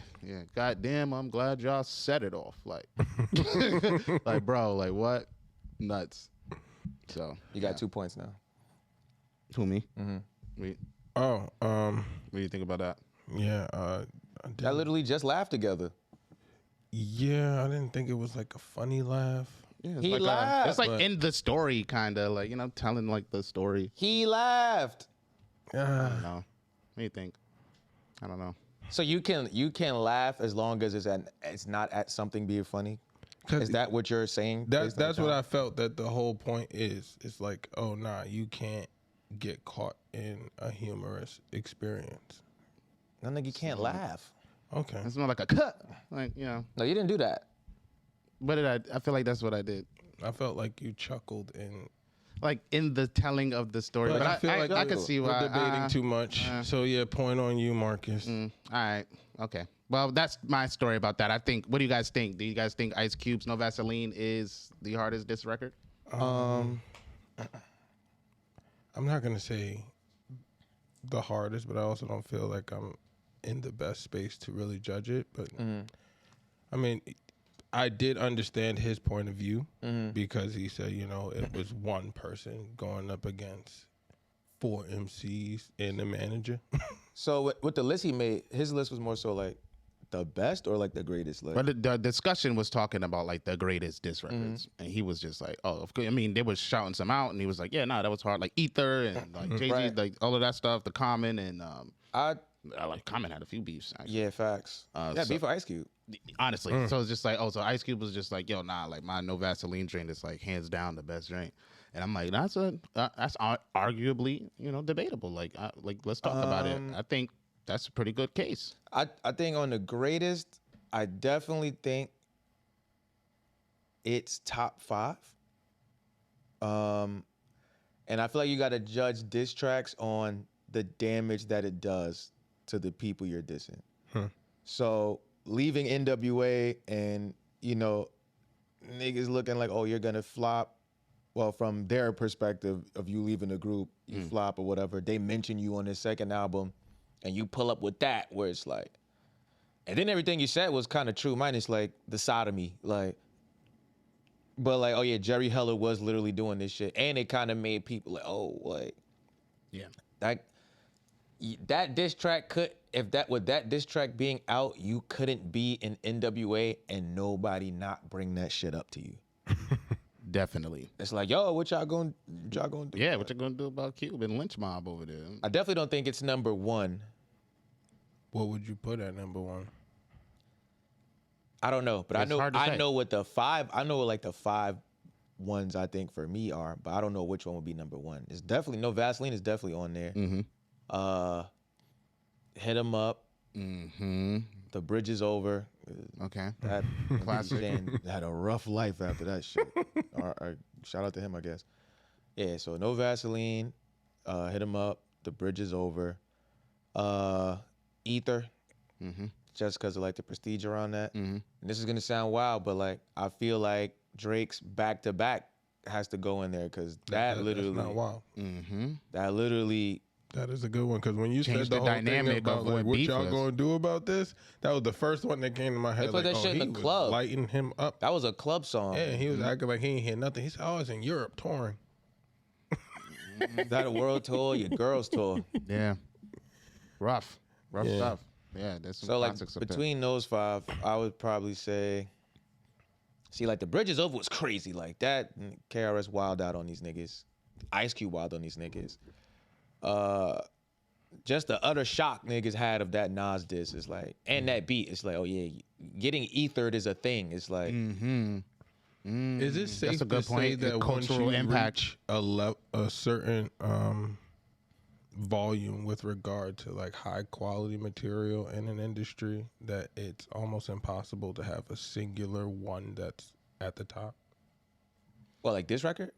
Goddamn, I'm glad y'all set it off. Like, like, bro, like, what? Nuts. So You got 2 points now. who me? Oh, What do you think about that? yeah. That literally just laughed together. Yeah, I didn't think it was like a funny laugh. Yeah, it's He like laughed. it's like but- in the story, kind of like telling like the story. He laughed. I don't know. What do you think? I don't know. So you can laugh as long as it's not at something being funny. Is that what you're saying? That's what I felt. That the whole point is. It's like, oh nah, you can't get caught in a humorous experience. No, nigga, you can't laugh. Okay. It's more like a cut, like No, you didn't do that. What did I feel like that's what I did, I felt like you chuckled and. like in the telling of the story. But But I feel like I could see we're why. debating too much. So yeah, point on you, Marcus. All right. Okay. Well, that's my story about that. I think. What do you guys think? Do you guys think Ice Cube's "No Vaseline" is the hardest diss record? I'm not gonna say the hardest, but I also don't feel like I'm in the best space to really judge it. But I mean, I did understand his point of view because he said, it was one person going up against 4 MCs and the manager. So with the list he made, his list was more so like the best or like the greatest list. But the discussion was talking about like the greatest diss records, and he was just like, "Oh, of course." I mean, they was shouting some out, and he was like, "Yeah, no, that was hard." Like Ether and like Jay-Z, Right. like all of that stuff. The Common and I like Common had a few beefs. Actually. yeah, facts. Yeah, so- beef for Ice Cube. Honestly, so it's just like, so Ice Cube was just like, "Yo, nah, like my No Vaseline drink is like hands down the best drink," and I'm like, that's arguably debatable. Like let's talk about it. I think that's a pretty good case. I think on the greatest, I definitely think it's top 5. And I feel like you got to judge diss tracks on the damage that it does to the people you're dissing. So leaving NWA and, niggas looking like, oh, you're going to flop. Well, from their perspective of you leaving the group, you flop or whatever. They mention you on their second album and you pull up with that where it's like, and then everything you said was kind of true, minus like the sodomy, like, but like, oh yeah, Jerry Heller was literally doing this shit, and it kind of made people like, oh, like, Yeah. that diss track with that diss track being out, you couldn't be in NWA and nobody not bring that shit up to you. Definitely. It's like, yo, what y'all gonna do? Yeah, what you gonna do about Cube and Lynch Mob over there? I definitely don't think it's number 1. What would you put at number 1? I don't know, but It's hard to say. I know what the 5 ones I think for me are, but I don't know which one would be number 1. It's definitely No Vaseline is definitely on there. Hit 'Em Up. The Bridge Is Over. Okay. That Classic. Dan had a rough life after that shit. Shout out to him, I guess. Yeah, so No Vaseline, Hit 'Em Up, The Bridge Is Over, Ether, just because of like the prestige around that. And this is gonna sound wild, but like I feel like Drake's back to back has to go in there because that literally, That's not wild. that literally. That is a good one because when you Changed said the the whole dynamic thing about of like what what beef y'all was. gonna do about this, that was the first one that came to my head. put Like, that shit in he the was club. lighting him up. That was a club song. Yeah, he was acting like he ain't hear nothing. He said, "Oh, it's in Europe touring." That a world tour, your girls tour. Yeah. Rough Yeah. stuff. Yeah, there's some So like classics up there. between those 5, I would probably say. See, like The Bridge Is Over was crazy. Like that, KRS wild out on these niggas. Ice Cube wild on these niggas. Just the utter shock niggas had of that Nas diss is like, and that beat, it's like, oh yeah, getting ethered is a thing. It's like, Is it safe That's a good to say point. The that once cultural you impact. reach a certain volume with regard to like high quality material in an industry, that it's almost impossible to have a singular one that's at the top? well, like this record?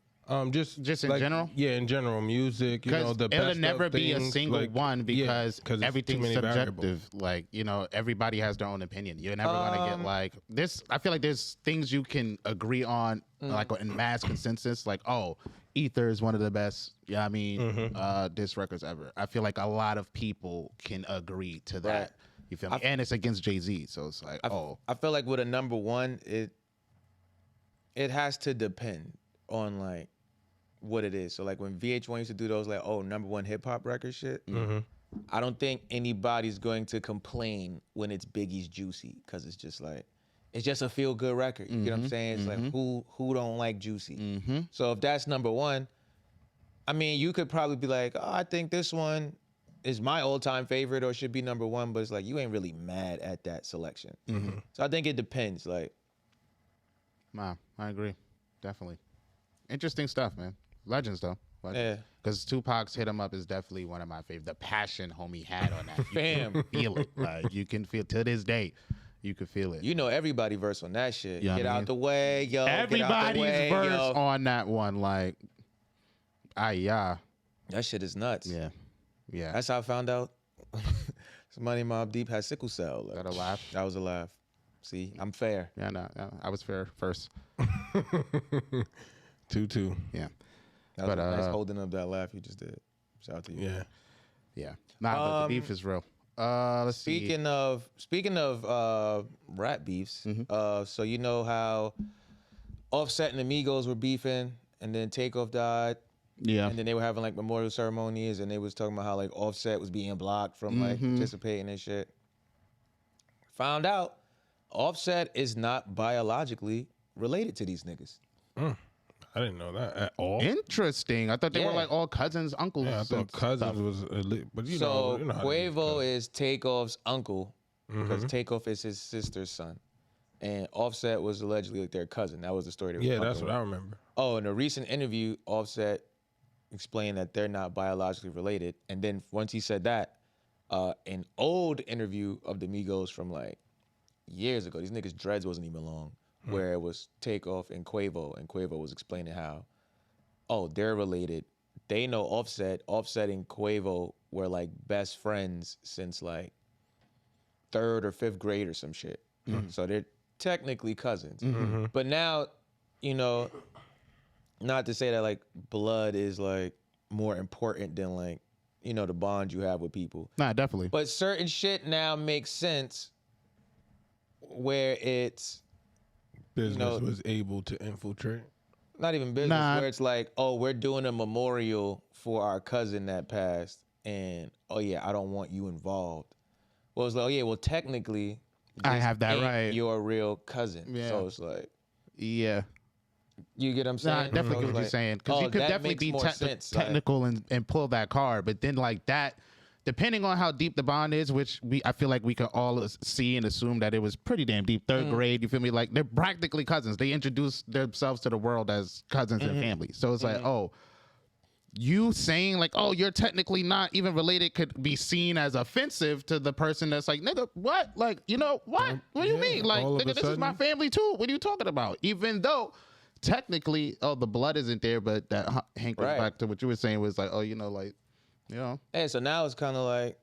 Just in like, general? Yeah, in general, music. You know, Because the best it'll never of be a things, single like, one yeah, because 'cause it's too everything's many subjective. variables. Like, everybody has their own opinion. You're never gonna get like this. I feel like there's things you can agree on, like in mass consensus. Like, oh, Ether is one of the best. Yeah, I mean, diss records ever. I feel like a lot of people can agree to that. Right. You feel me? And it's against Jay-Z, so it's like, I feel like with a number 1, it has to depend on like what it is. So like when VH1 used to do those like #1 hip hop record shit, I don't think anybody's going to complain when it's Biggie's Juicy, because it's just like it's just a feel good record. You get what I'm saying? It's like who don't like Juicy? So if that's #1, I mean, you could probably be like, oh, I think this one is my all-time favorite or should be #1, but it's like you ain't really mad at that selection. So I think it depends. Like, Nah, I agree, definitely. Interesting stuff, man. Legends though. yeah. Because Tupac's "Hit 'Em Up" is definitely one of my favorites. The passion homie had on that, you Fam. can feel it. Like you can feel to this day, you can feel it. You know everybody verse on that shit. Yeah, Get I mean, out the way, yo. Everybody's get out the way, verse yo. on that one, like, yeah. That shit is nuts. Yeah. That's how I found out somebody in Mobb Deep had sickle cell. Like, Got a laugh. That was a laugh. See, I'm fair. Yeah, no, I was fair first. 2-2. Yeah. That was nice holding up that laugh you just did. Shout out to you. Yeah. Yeah. Nah, the beef is real. Let's see. Speaking of rap beefs, so you know how Offset and Amigos were beefing, and then Takeoff died. Yeah. And then they were having like memorial ceremonies, and they was talking about how like Offset was being blocked from like participating and shit. Found out Offset is not biologically related to these niggas. I didn't know that at all. Interesting. I thought they were Yeah. like all cousins, uncles. Yeah, I thought and cousins stuff. was elite, but you So know how it is, Quavo is Takeoff's uncle because Takeoff is his sister's son, and Offset was allegedly like their cousin. That was the story. They were Yeah, fucking that's what with. I remember. Oh, in a recent interview, Offset explained that they're not biologically related, and then once he said that, an old interview of the Migos from like years ago, these niggas' dreads wasn't even long, where it was Takeoff and Quavo was explaining how, oh, they're related. They know Offset. Offset and Quavo were like best friends since like 3rd or 5th grade or some shit. So they're technically cousins. But now, you know, not to say that like blood is like more important than like, you know, the bond you have with people. Nah, definitely. But certain shit now makes sense where it's Business was able to infiltrate. not even business, where it's like, oh, we're doing a memorial for our cousin that passed, and oh yeah, I don't want you involved. Well, it's like, oh yeah, well technically, I this have that ain't right. your real cousin. Yeah. So it's like, Yeah. you get what I'm Nah, I saying? definitely So get it's what you're like, saying. Because oh, you could that definitely makes be more sense. Like, technical and pull that card. But then like that, depending on how deep the bond is, which I feel like we can all see and assume that it was pretty damn deep. 3rd grade, you feel me? Like they're practically cousins. They introduce themselves to the world as cousins and family. So it's like, oh, you saying like, oh, you're technically not even related could be seen as offensive to the person that's like, nigga, what? Like, you know, what? What do you mean? Like, all of a nigga, this is my sudden- family too. What are you talking about? Even though technically, oh, the blood isn't there, but that hankers Right. back to what you were saying was like, oh, you know, like, you know. hey, so now it's kind of like,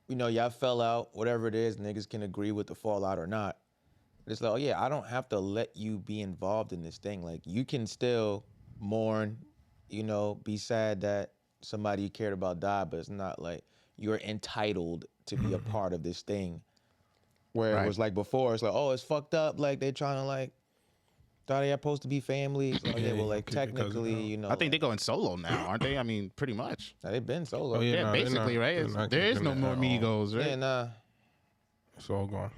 you know, y'all fell out, whatever it is, niggas can agree with the fallout or not. But it's like, oh yeah, I don't have to let you be involved in this thing. Like, you can still mourn, you know, be sad that somebody you cared about died, but it's not like you're entitled to be a part of this thing. Where Right. it was like before, it's like, oh, it's fucked up. Like, they trying to like, thought they were supposed to be family. So, Yeah, yeah, well, you like, kick your cousin technically, out. you know. I think they're going solo now, aren't they? I mean, pretty much. they've been solo. Oh, yeah. Yeah, no, they're basically, not- right? they're not There is kicking no it more at all. Migos, right? Yeah, nah. It's all gone.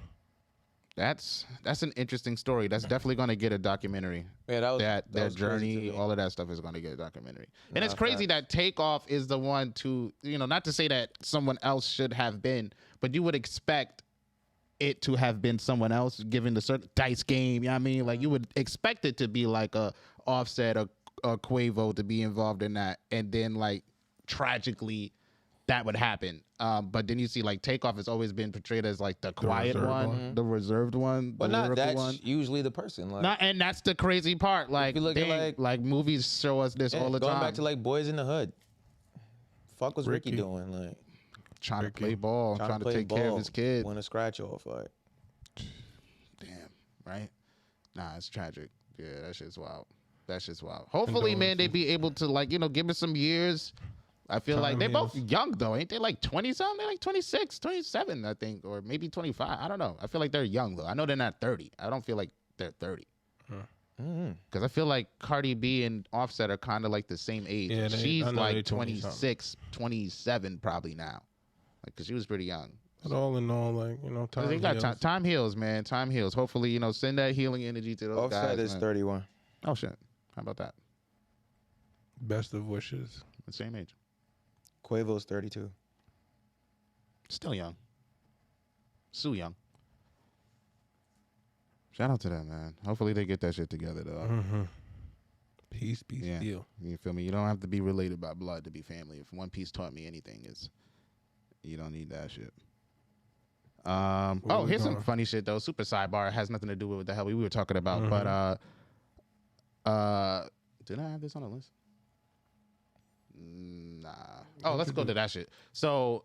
That's an interesting story. That's definitely going to get a documentary. Yeah, that was Their was crazy to journey, me. all of that stuff is going to get a documentary. And it's Nah, crazy that Takeoff is the one to, you know, not to say that someone else should have been, but you would expect it to have been someone else given the certain dice game. You know what I mean? Like you would expect it to be like a Offset or Quavo to be involved in that. And then like tragically that would happen. But then you see like Takeoff has always been portrayed as like the quiet reserved one, one. the reserved one, But the not lyrical that's one. usually the person. Like, Not, and that's the crazy part. Like, you look at, dang, like- movies show us this yeah, all the going time. back to like Boys in the Hood. Fuck was Ricky Ricky. doing? Like, trying to Ricky. play ball, trying to play take care of ball, his kid. win a scratch off. Like, Damn, right? Nah, it's tragic. Yeah, that shit's wild. That shit's wild. Hopefully, man, they be able to like, you know, give us some years. I feel like Time they're both heals. young though, ain't they? Like 20 something? They're like 26, 27, I think, or maybe 25. I don't know. I feel like they're young though. I know they're not 30. I don't feel like they're 30. Because I feel like Cardi B and Offset are kind of like the same age. Yeah, She's I know they like 20-something. 26, 27 probably now. Like, because she was pretty young. But all in all, like, time They got heals. time heals, man. Time heals. Hopefully, send that healing energy to those guys. Offset is man. 31. Oh, shit. How about that? Best of wishes. The same age. Quavo's 32. Still young. Sue young. Shout out to them, man. Hopefully they get that shit together, though. Mm-hmm. Peace, Yeah. deal. You feel me? You don't have to be related by blood to be family. If One Piece taught me anything, it's you don't need that shit. we Here's some going? funny shit though. Super sidebar has nothing to do with what the hell we were talking about. Mm-hmm. But did I have this on the list? Nah. Oh, let's go to that shit. So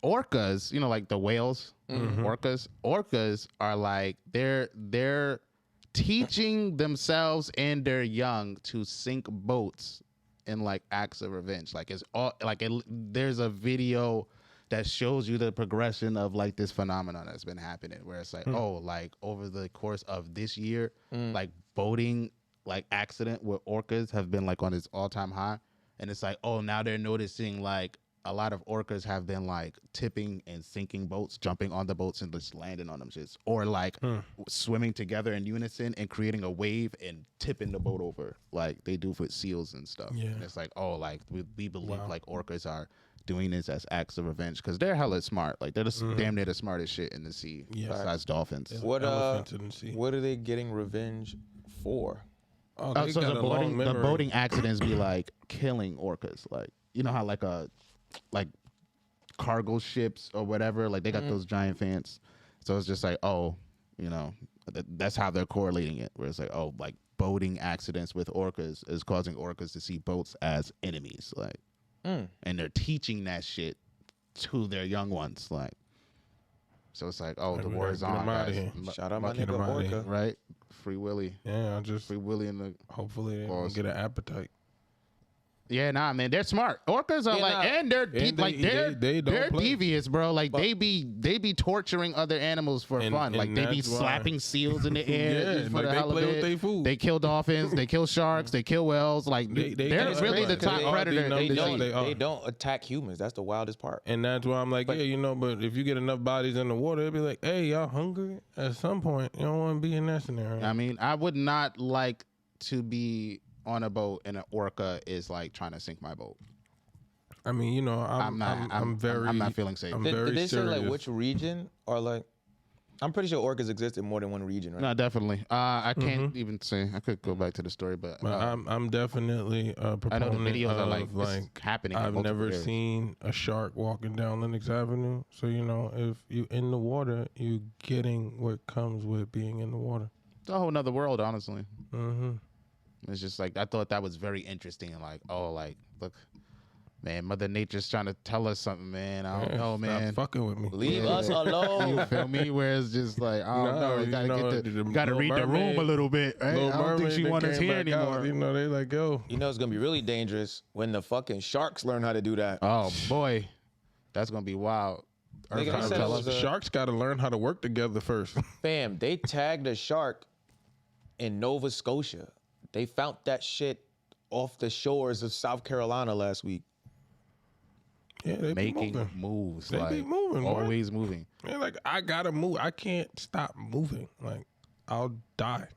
orcas, like the whales, orcas are like they're teaching themselves and their young to sink boats in like acts of revenge. Like it's all like there's a video that shows you the progression of like this phenomenon that's been happening where it's like like over the course of this year like boating like accident with orcas have been like on its all-time high, and it's like now they're noticing like a lot of orcas have been like tipping and sinking boats, jumping on the boats and just landing on them shits, or like swimming together in unison and creating a wave and tipping the boat over like they do with seals and stuff. Yeah. And it's like like we believe like orcas are doing this as acts of revenge because they're hella smart. Like they're damn near the smartest shit in the sea besides dolphins. What Elephants in the sea. what are they getting revenge for? Oh, they So got the a long boating memory. accidents be like killing orcas. Like how like cargo ships or whatever, like they got those giant fans. So it's just like that's how they're correlating it. Where it's like like boating accidents with orcas is causing orcas to see boats as enemies. Like, and they're teaching that shit to their young ones. Like, so it's like the war is on. Out of Guys. here. Shout out my Get 'em nigga outta here. Orca. Right? Free Willy. Yeah, I just Free Willy in the. hopefully they don't Pause. get an appetite. Yeah, nah, man, they're smart. Orcas are and they're they don't they're play. devious, bro. Like they be torturing other animals for fun. Like they be that's why- slapping seals in the air. Yeah, for like the they hell of play with it. they food. They kill dolphins. They kill sharks. They kill whales. Like They they're kill really the everything. top They are predator. the They number don't. They are. They don't attack humans. That's the wildest part. And that's why I'm like, but if you get enough bodies in the water, it'll be like, hey, y'all hungry? At some point, you don't want to be in that scenario. I mean, I would not like to be on a boat and an orca is like trying to sink my boat. I mean, I'm not feeling safe. I'm Did very they say serious. like which region or like? I'm pretty sure orcas exist in more than one region, right? No, definitely. I can't even say. I could go back to the story, but But I'm definitely a proponent I know the videos are of like happening. in I've multiple never areas. seen a shark walking down Lenox Avenue. So if you in the water, you getting what comes with being in the water. It's a whole nother world, honestly. Mm-hmm. It's just like I thought that was very interesting. Like, look, man, Mother Nature's trying to tell us something, man. I don't know, man. Stop fucking with me. Leave us alone. You feel me? Where it's just like I don't know. You gotta gotta Little read the Mermaid- room a little bit. Right? Little I don't think Mermaid, she they wants us came here back out. anymore. They like, yo. It's gonna be really dangerous when the fucking sharks learn how to do that. Oh boy, that's gonna be wild. Nigga, they Earth said it tell was us. a- Sharks got to learn how to work together first. Fam, they tagged a shark in Nova Scotia. They found that shit off the shores of South Carolina last week. Yeah, they be Making moving. moves, They be like moving, boy. always moving. They're like, I gotta move. I can't stop moving. Like, I'll die.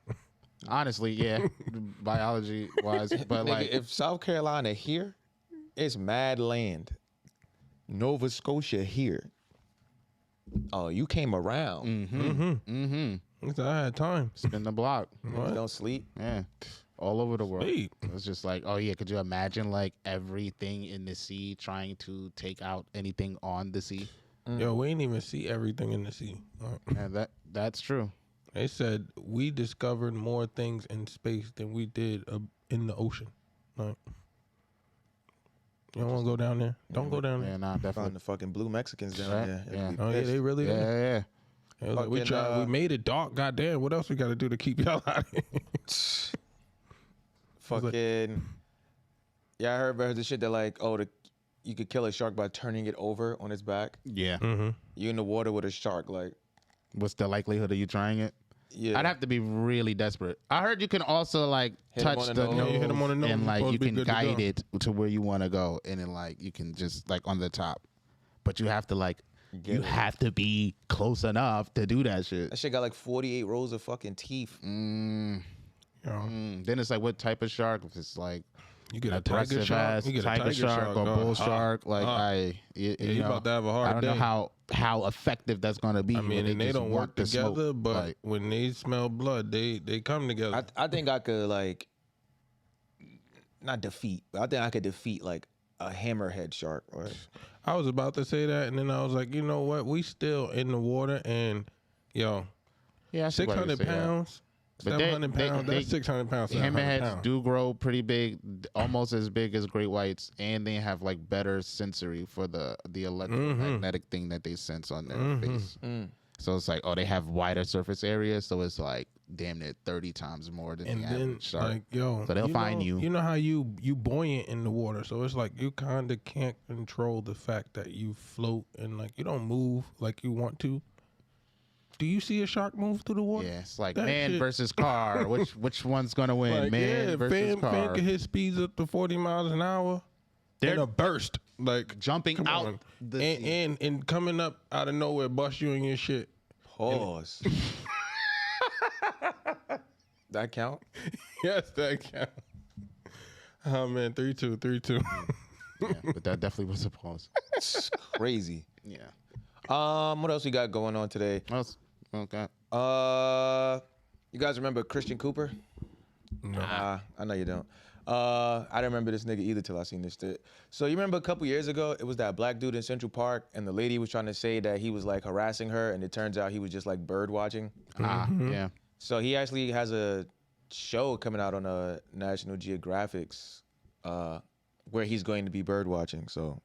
Honestly, yeah, biology wise, but Nigga, like if South Carolina here, it's mad land. Nova Scotia here. Oh, you came around. I had time. spin the block. You don't sleep. Yeah, all over the world. Sleep. It's just like, oh yeah, could you imagine like everything in the sea trying to take out anything on the sea? Yo, we ain't even see everything in the sea. And that's true. They said we discovered more things in space than we did in the ocean. Like, you don't want to go down there? Don't go down there. Yeah, nah, Found definitely. the fucking blue Mexicans down Right? there. Yeah. Oh yeah, they really. Yeah, did. yeah. It was like, we Fucking, tried. We made it dark. Goddamn, what else we got to do to keep y'all out of here? Fucking. Yeah, I heard the shit that like, you could kill a shark by turning it over on its back. Yeah. Mm-hmm. You in the water with a shark, like, What's the likelihood of you trying it? Yeah. I'd have to be really desperate. I heard you can also like Hit 'em touch on the the nose. nose, Yeah, you hit 'em on the nose, and you're like supposed you to be can good to guide go. it to where you want to go, and then like you can just like on the top. But you have to like you have to be close enough to do that shit. That shit got like 48 rows of fucking teeth. You know, Then it's like what type of shark? If it's like you get a tiger aggressive shark. ass You get a tiger shark or bull shark, like you you about to have a hard I don't day. know how effective that's gonna be. I mean, when and they just don't want work the together, smoke. but Like, when they smell blood, they come together. I think I could like not defeat, but I think I could defeat like a hammerhead shark. Right? I was about to say that, and then I was like, you know what? We still in the water, and yo, yeah, I see why you 600 say that. pounds, But 700 pounds. That's 600 pounds. 700 Hammerheads pounds. do grow pretty big, almost as big as great whites, and they have like better sensory for the electromagnetic thing that they sense on their face. So it's like, oh, they have wider surface area, so it's like damn near 30 times more than And the then, average shark. like, yo, So they'll find you. You know how you buoyant in the water, so it's like you kind of can't control the fact that you float and like you don't move like you want to. Do you see a shark move through the water? Yeah, it's like That man shit- versus car. Which one's gonna win? Like, man yeah, versus fan car. can hit speeds up to 40 miles an hour in They're a burst, like jumping come out on. the and coming up out of nowhere, bust you in your shit. Pause. That count? Yes, that count. Oh man, 3-2. Yeah, but that definitely was a pause. It's crazy. Yeah. What else we got going on today? Okay. You guys remember Christian Cooper? No. I know you don't. I didn't remember this nigga either till I seen this shit. So you remember a couple years ago, it was that black dude in Central Park, and the lady was trying to say that he was like harassing her, and it turns out he was just like bird watching. Yeah. So he actually has a show coming out on National Geographic's where he's going to be bird watching. So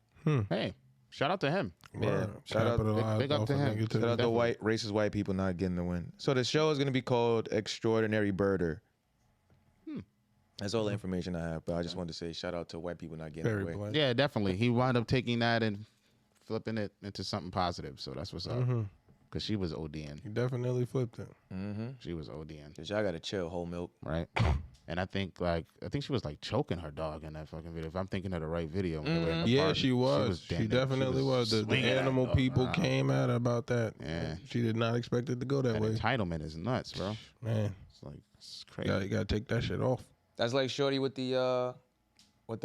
Hey, shout out to him. yeah, shout out, big up off to a him. nigga too. shout out to Definitely. racist white people not getting the win. So the show is going to be called Extraordinary Birder. That's all the information I have, but I just wanted to say shout out to white people not getting Very the way. black. Yeah, definitely. He wound up taking that and flipping it into something positive. So that's what's up. Because she was ODing. He definitely flipped it. She was ODing, Cause y'all gotta chill, whole milk. right? And I think she was like choking her dog in that fucking video. If I'm thinking of the right video. when they were in the Yeah, park, she was. damn She near- definitely was. The swinging that animal dog people around. came at her about that. Yeah. She did not expect it to go that That way. entitlement is nuts, bro. Man, It's like it's crazy. you gotta take that shit off. That's like Shorty with the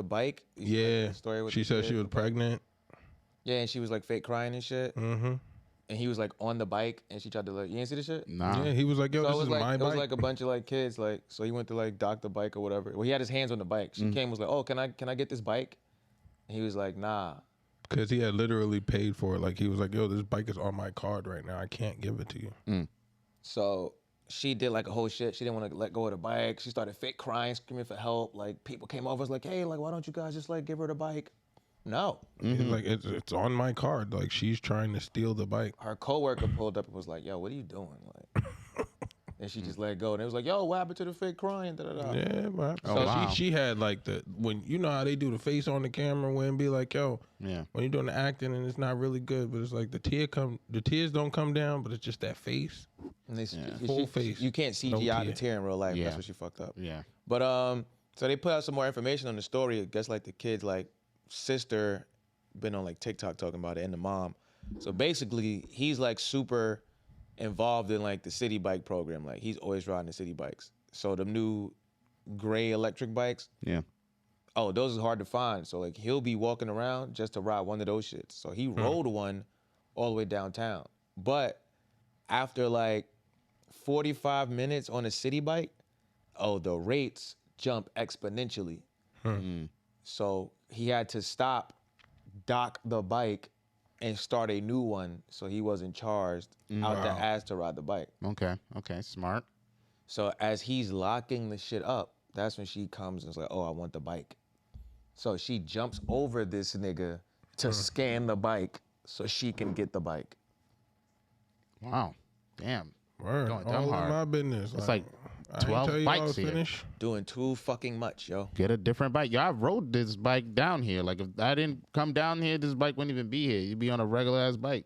bike. You see, like, Yeah. the story with She the said kid she was with the bike? pregnant. Yeah, and she was like fake crying and shit. Mm-hmm. And he was like on the bike, and she tried to like, you ain't see the shit? Nah. Yeah, he was like, yo, So it this was is like my it was bike. like a bunch of like kids like, so he went to like dock the bike or whatever. Well, he had his hands on the bike. She came and was like, oh, can I get this bike? And he was like, nah. Because he had literally paid for it. Like, he was like, yo, this bike is on my card right now. I can't give it to you. So she did like a whole shit. She didn't want to let go of the bike. She started fake crying, screaming for help. Like people came over, was like, hey, like why don't you guys just like give her the bike? No. He's like, it's on my card. Like, she's trying to steal the bike. Her coworker pulled up and was like, yo, what are you doing? Like, and she just let go. And it was like, yo, what happened to the fake crying? Da, da, da. Yeah, but Oh, so wow. she had like when you know how they do the face on the camera when be like, yo, Yeah. when you're doing the acting and it's not really good, but it's like the tears don't come down, but it's just that face. And they, Full face, You can't no CGI the tear. tear in real life. Yeah. That's what she fucked up. Yeah. But so they put out some more information on the story. I guess like the kid's like sister been on like TikTok talking about it, and the mom. So basically, he's like super involved in like the city bike program. Like he's always riding the city bikes. So the new gray electric bikes, Yeah. oh, those is hard to find. So like he'll be walking around just to ride one of those shits. So he rode one all the way downtown. But after like 45 minutes on a city bike, oh, the rates jump exponentially. So he had to stop, dock the bike, and start a new one so he wasn't charged out the ass to ride the bike. Okay. Okay. Smart. So as he's locking the shit up, that's when she comes and is like, oh, I want the bike. So she jumps over this nigga to scan the bike so she can get the bike. Wow. Damn. Word. Going dumb All in hard. my business. It's like I ain't 12 tell you bikes I was here. finished. Doing too fucking much, yo. Get a different bike. Yo, I rode this bike down here. Like if I didn't come down here, this bike wouldn't even be here. You'd be on a regular ass bike.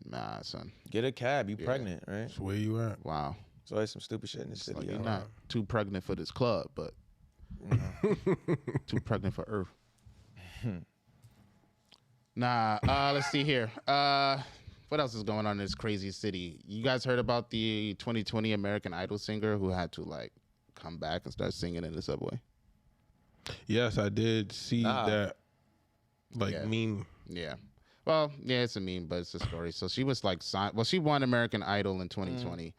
Nah, son. Get a cab. You pregnant, right? That's where you at. Wow. So there's some stupid shit in this city. Like, you're yo. not too pregnant for this club, but too pregnant for Earth. Nah, let's see here. What else is going on in this crazy city? You guys heard about the 2020 American Idol singer who had to like come back and start singing in the subway? Yes, I did see that. Like Yeah. meme. Yeah. Well, yeah, it's a meme, but it's a story. So she was like signed. Well, she won American Idol in 2020,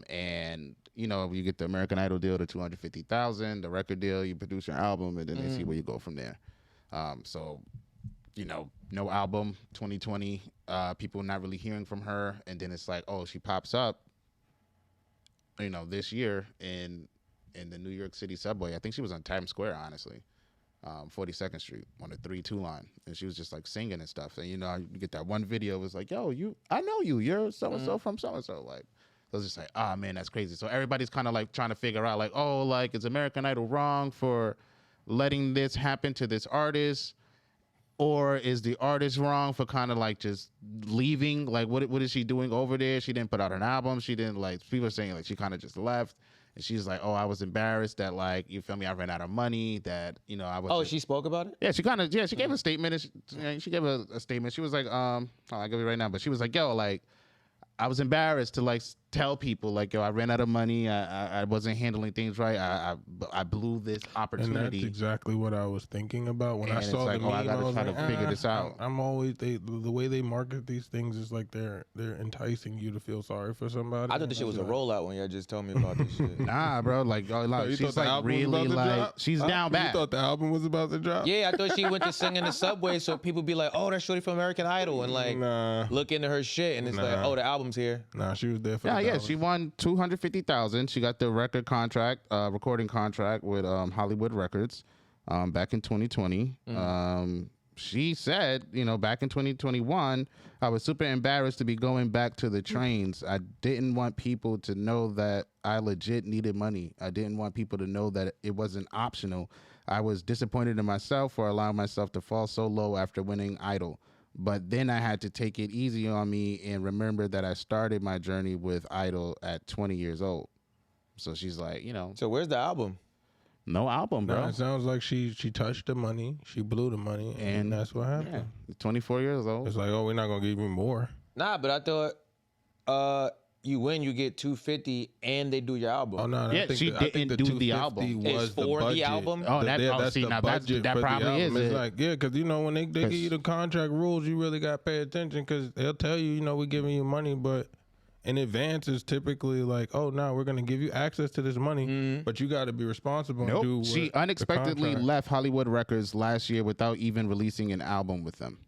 and you know you get the American Idol deal, the $250,000, the record deal, you produce your album, and then they see where you go from there. So, you know, no album, 2020. People not really hearing from her, and then it's like, oh, she pops up, you know, this year in the New York City subway. I think she was on Times Square, honestly. 42nd Street on the 3-2 line, and she was just like singing and stuff. And you know, you get that one video. It was like, "Yo, I know you. You're so and so from so and so." Like, I was just like, "Ah, man, that's crazy." So everybody's kind of like trying to figure out, like, "Oh, like, is American Idol wrong for letting this happen to this artist, or is the artist wrong for kind of like just leaving? Like, what is she doing over there? She didn't put out an album. She didn't like. People are saying like she kind of just left." And she's like, "Oh, I was embarrassed that like, you feel me? I ran out of money. That, you know, I was." Oh, she spoke about it? Yeah, she gave a statement. She gave a statement. She was like, I'll give it right now. But she was like, "Yo, like, I was embarrassed to like tell people like, yo, I ran out of money. I wasn't handling things right. I blew this opportunity." And that's exactly what I was thinking about when I saw like, the meme. I gotta try to figure this out. I'm always the way they market these things is like they're enticing you to feel sorry for somebody. I thought this shit was a rollout when y'all just told me about this shit. Nah, bro. Like, You she's thought the like album was really about to like drop? she's down You bad. thought the album was about to drop? Yeah, I thought she went to sing in the subway so people be like, "Oh, that's shorty from American Idol," and like Nah. look into her shit, and it's like, "Oh, the album's here." Nah, she was there for Yeah, the yeah. album. She won $250,000. She got the record contract, recording contract with Hollywood Records, back in 2020. She said, you know, back in 2021, I was super embarrassed to be going back to the trains. I didn't want people to know that I legit needed money. I didn't want people to know that it wasn't optional. I was disappointed in myself for allowing myself to fall so low after winning Idol. But then I had to take it easy on me and remember that I started my journey with Idol at 20 years old. So she's like, you know, So where's the album? no album, bro. Nah, it sounds like she touched the money, she blew the money, and that's what happened. Yeah, 24 years old. It's like, oh, we're not gonna give you more. Nah, but I thought you win, you get $250, and they do your album. Oh no, Yeah, I think she I think didn't the do the 250 album. Was It's for the budget. album? Oh, that- yeah, oh, that's see, the now that's- budget that for the probably album. is It's it. like, yeah, because you know when they give you the contract rules, you really got to pay attention because they'll tell you, you know, we're giving you money, but in advance is typically like, oh no, we're gonna give you access to this money, but you got to be responsible. And do Nope. She what the unexpectedly contract- left Hollywood Records last year without even releasing an album with them.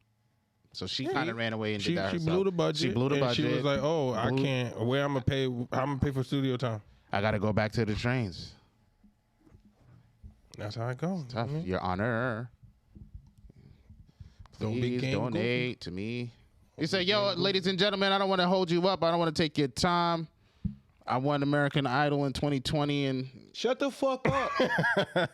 So she kind of ran away and She did that she herself. blew the budget. She blew the and budget. She was like, oh, I Blew- can't. Where I'm gonna pay for studio time. I got to go back to the trains. That's how it goes. Tough, Your Honor. Don't be Please gang donate to me. He said, yo, ladies and gentlemen, I don't want to hold you up. I don't want to take your time. I won American Idol in 2020, and Shut the fuck up.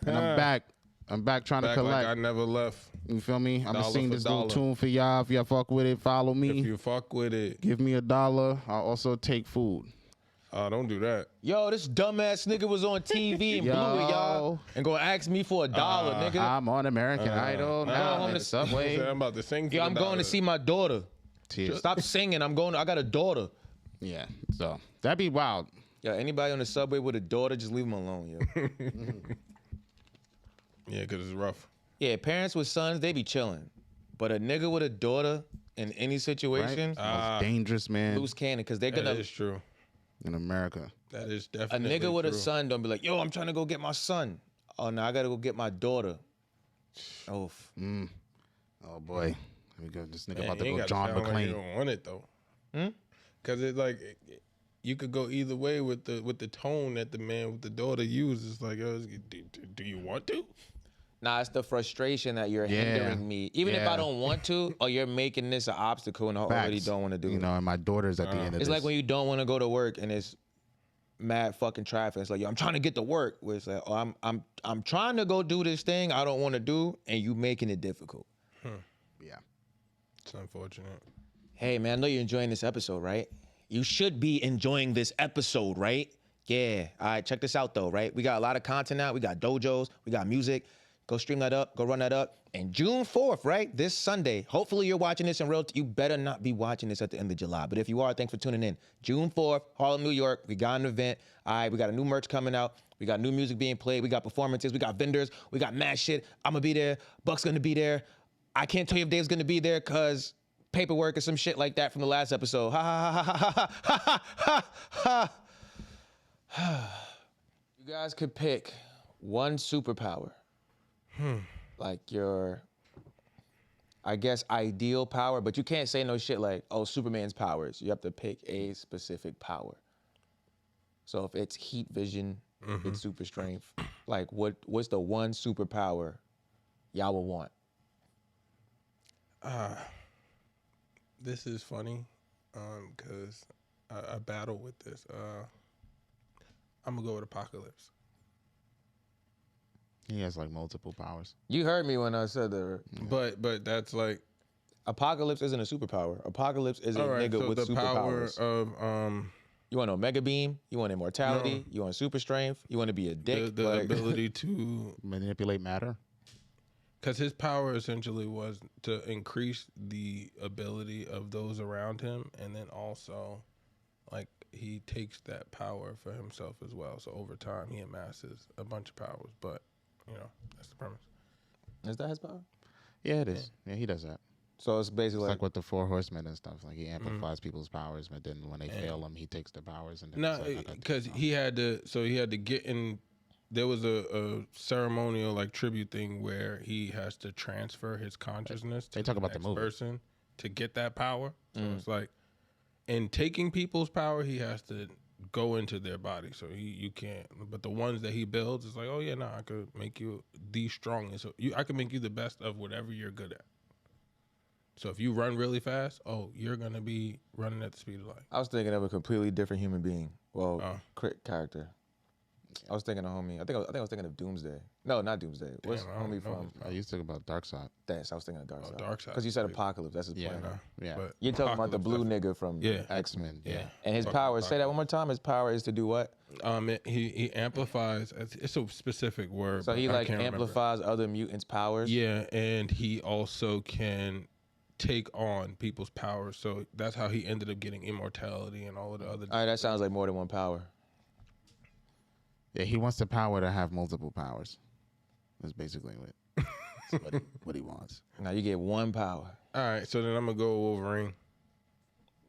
I'm back. I'm back trying Back to like collect. I never left. You feel me? I'm going to Dollar sing for this little dollar. tune for y'all. If y'all fuck with it, follow If me. you fuck with it, Give me $1. I'll also take food. don't do that. Yo, this dumbass nigga was on TV and blew it, y'all. And gonna ask me for $1, nigga. I'm on American Idol. Now I'm home in to- the subway. I'm about to sing. For Yo, the I'm going dollar. to see my daughter. Tears. Stop singing. I got a daughter. Yeah. So that'd be wild. Yo, anybody on the subway with a daughter, just leave them alone, yo. Yeah, because it's rough. Yeah, parents with sons, they be chilling. But a nigga with a daughter in any situation, Most dangerous man loose cannon, because they're That gonna. is true. in America. That is A definitely nigga with a true. son don't be like, yo, I'm trying to go get my son. Oh, no, I gotta go get my daughter. Oh, Oh boy. Here we go. This nigga Man, about to you ain't go gotta John sound like you McClane. don't want it though. Because it like you could go either way with the tone that the man with the daughter uses. Like, yo, do you want to? Nah, it's the frustration that you're Yeah. hindering me. Even if I Yeah. don't want to, or you're making this an obstacle and I already Facts. don't want to do You it. know, and my daughter's at the end of It's this. like when you don't want to go to work and it's mad fucking traffic. It's like, yo, I'm trying to get to work. Where it's like, oh, I'm trying to go do this thing I don't want to do, and you making it difficult. Yeah. It's unfortunate. Hey, man, I know you're enjoying this episode, right? You should be enjoying this episode, right? Yeah. All right, check this out, though, right? We got a lot of content out. We got dojos. We got music. Go stream that up. Go run that up. And June 4th, right? This Sunday. Hopefully you're watching this in real. You better not be watching this at the end of July. But if you are, thanks for tuning in. June 4th, Harlem, New York. We got an event. All right, we got a new merch coming out. We got new music being played. We got performances. We got vendors. We got mad shit. I'm going to be there. Buck's going to be there. I can't tell you if Dave's going to be there because paperwork or some shit like that from the last episode. Ha ha ha ha ha ha ha ha ha. You guys could pick one superpower. Like your, I guess, ideal power, but you can't say no shit like, oh, Superman's powers. You have to pick a specific power. So if it's heat vision, it's super strength. Like what's the one superpower y'all would want? This is funny, because I battle with this. I'm gonna go with Apocalypse. He has like multiple powers. You heard me when I said that. But that's like, Apocalypse isn't a superpower. Apocalypse is a all right. nigga So with the power superpowers. of You want Omega Beam? You want immortality? You want super strength? You want to be a dick? the ability to, Manipulate matter. because his power essentially was to increase the ability of those around him, and then also, like, he takes that power for himself as well. So over time, he amasses a bunch of powers. But that's the premise. Is that his power? Yeah, it is. Yeah, he does that. So it's basically It's like like with the Four Horsemen and stuff. Like he amplifies people's powers, but then when they fail him, he takes their powers and then No, it's like, I got because this he had to. So he had to get in. There was a ceremonial like tribute thing where he has to transfer his consciousness to They talk about the next movie. person to get that power. So it's like, in taking people's power, he has to go into their body. So you can't. But the ones that he builds, it's like, oh yeah, no, I could make you the strongest. So I could make you the best of whatever you're good at. So if you run really fast, you're gonna be running at the speed of light. I was thinking of a completely different human being. Well, character. I was thinking of homie. I think I was thinking of Doomsday. No, not Doomsday. What's I don't homie know. from? I used to think about Darkseid. Thanks. I was thinking of Darkseid. Darkseid. Because you said Apocalypse. That's his plan. Yeah. But You're talking about the blue Apocalypse, nigga from X-Men. Yeah. And his power. Say that one more time. His power is to do what? He amplifies. It's a specific word. So he but I like can't remember. amplifies other mutants' powers. Yeah, and he also can take on people's powers. So that's how he ended up getting immortality and all of the other. All right, that sounds like more than one power. Yeah, he wants the power to have multiple powers. That's basically what he wants. Now you get one power. All right, so then I'm gonna go Wolverine.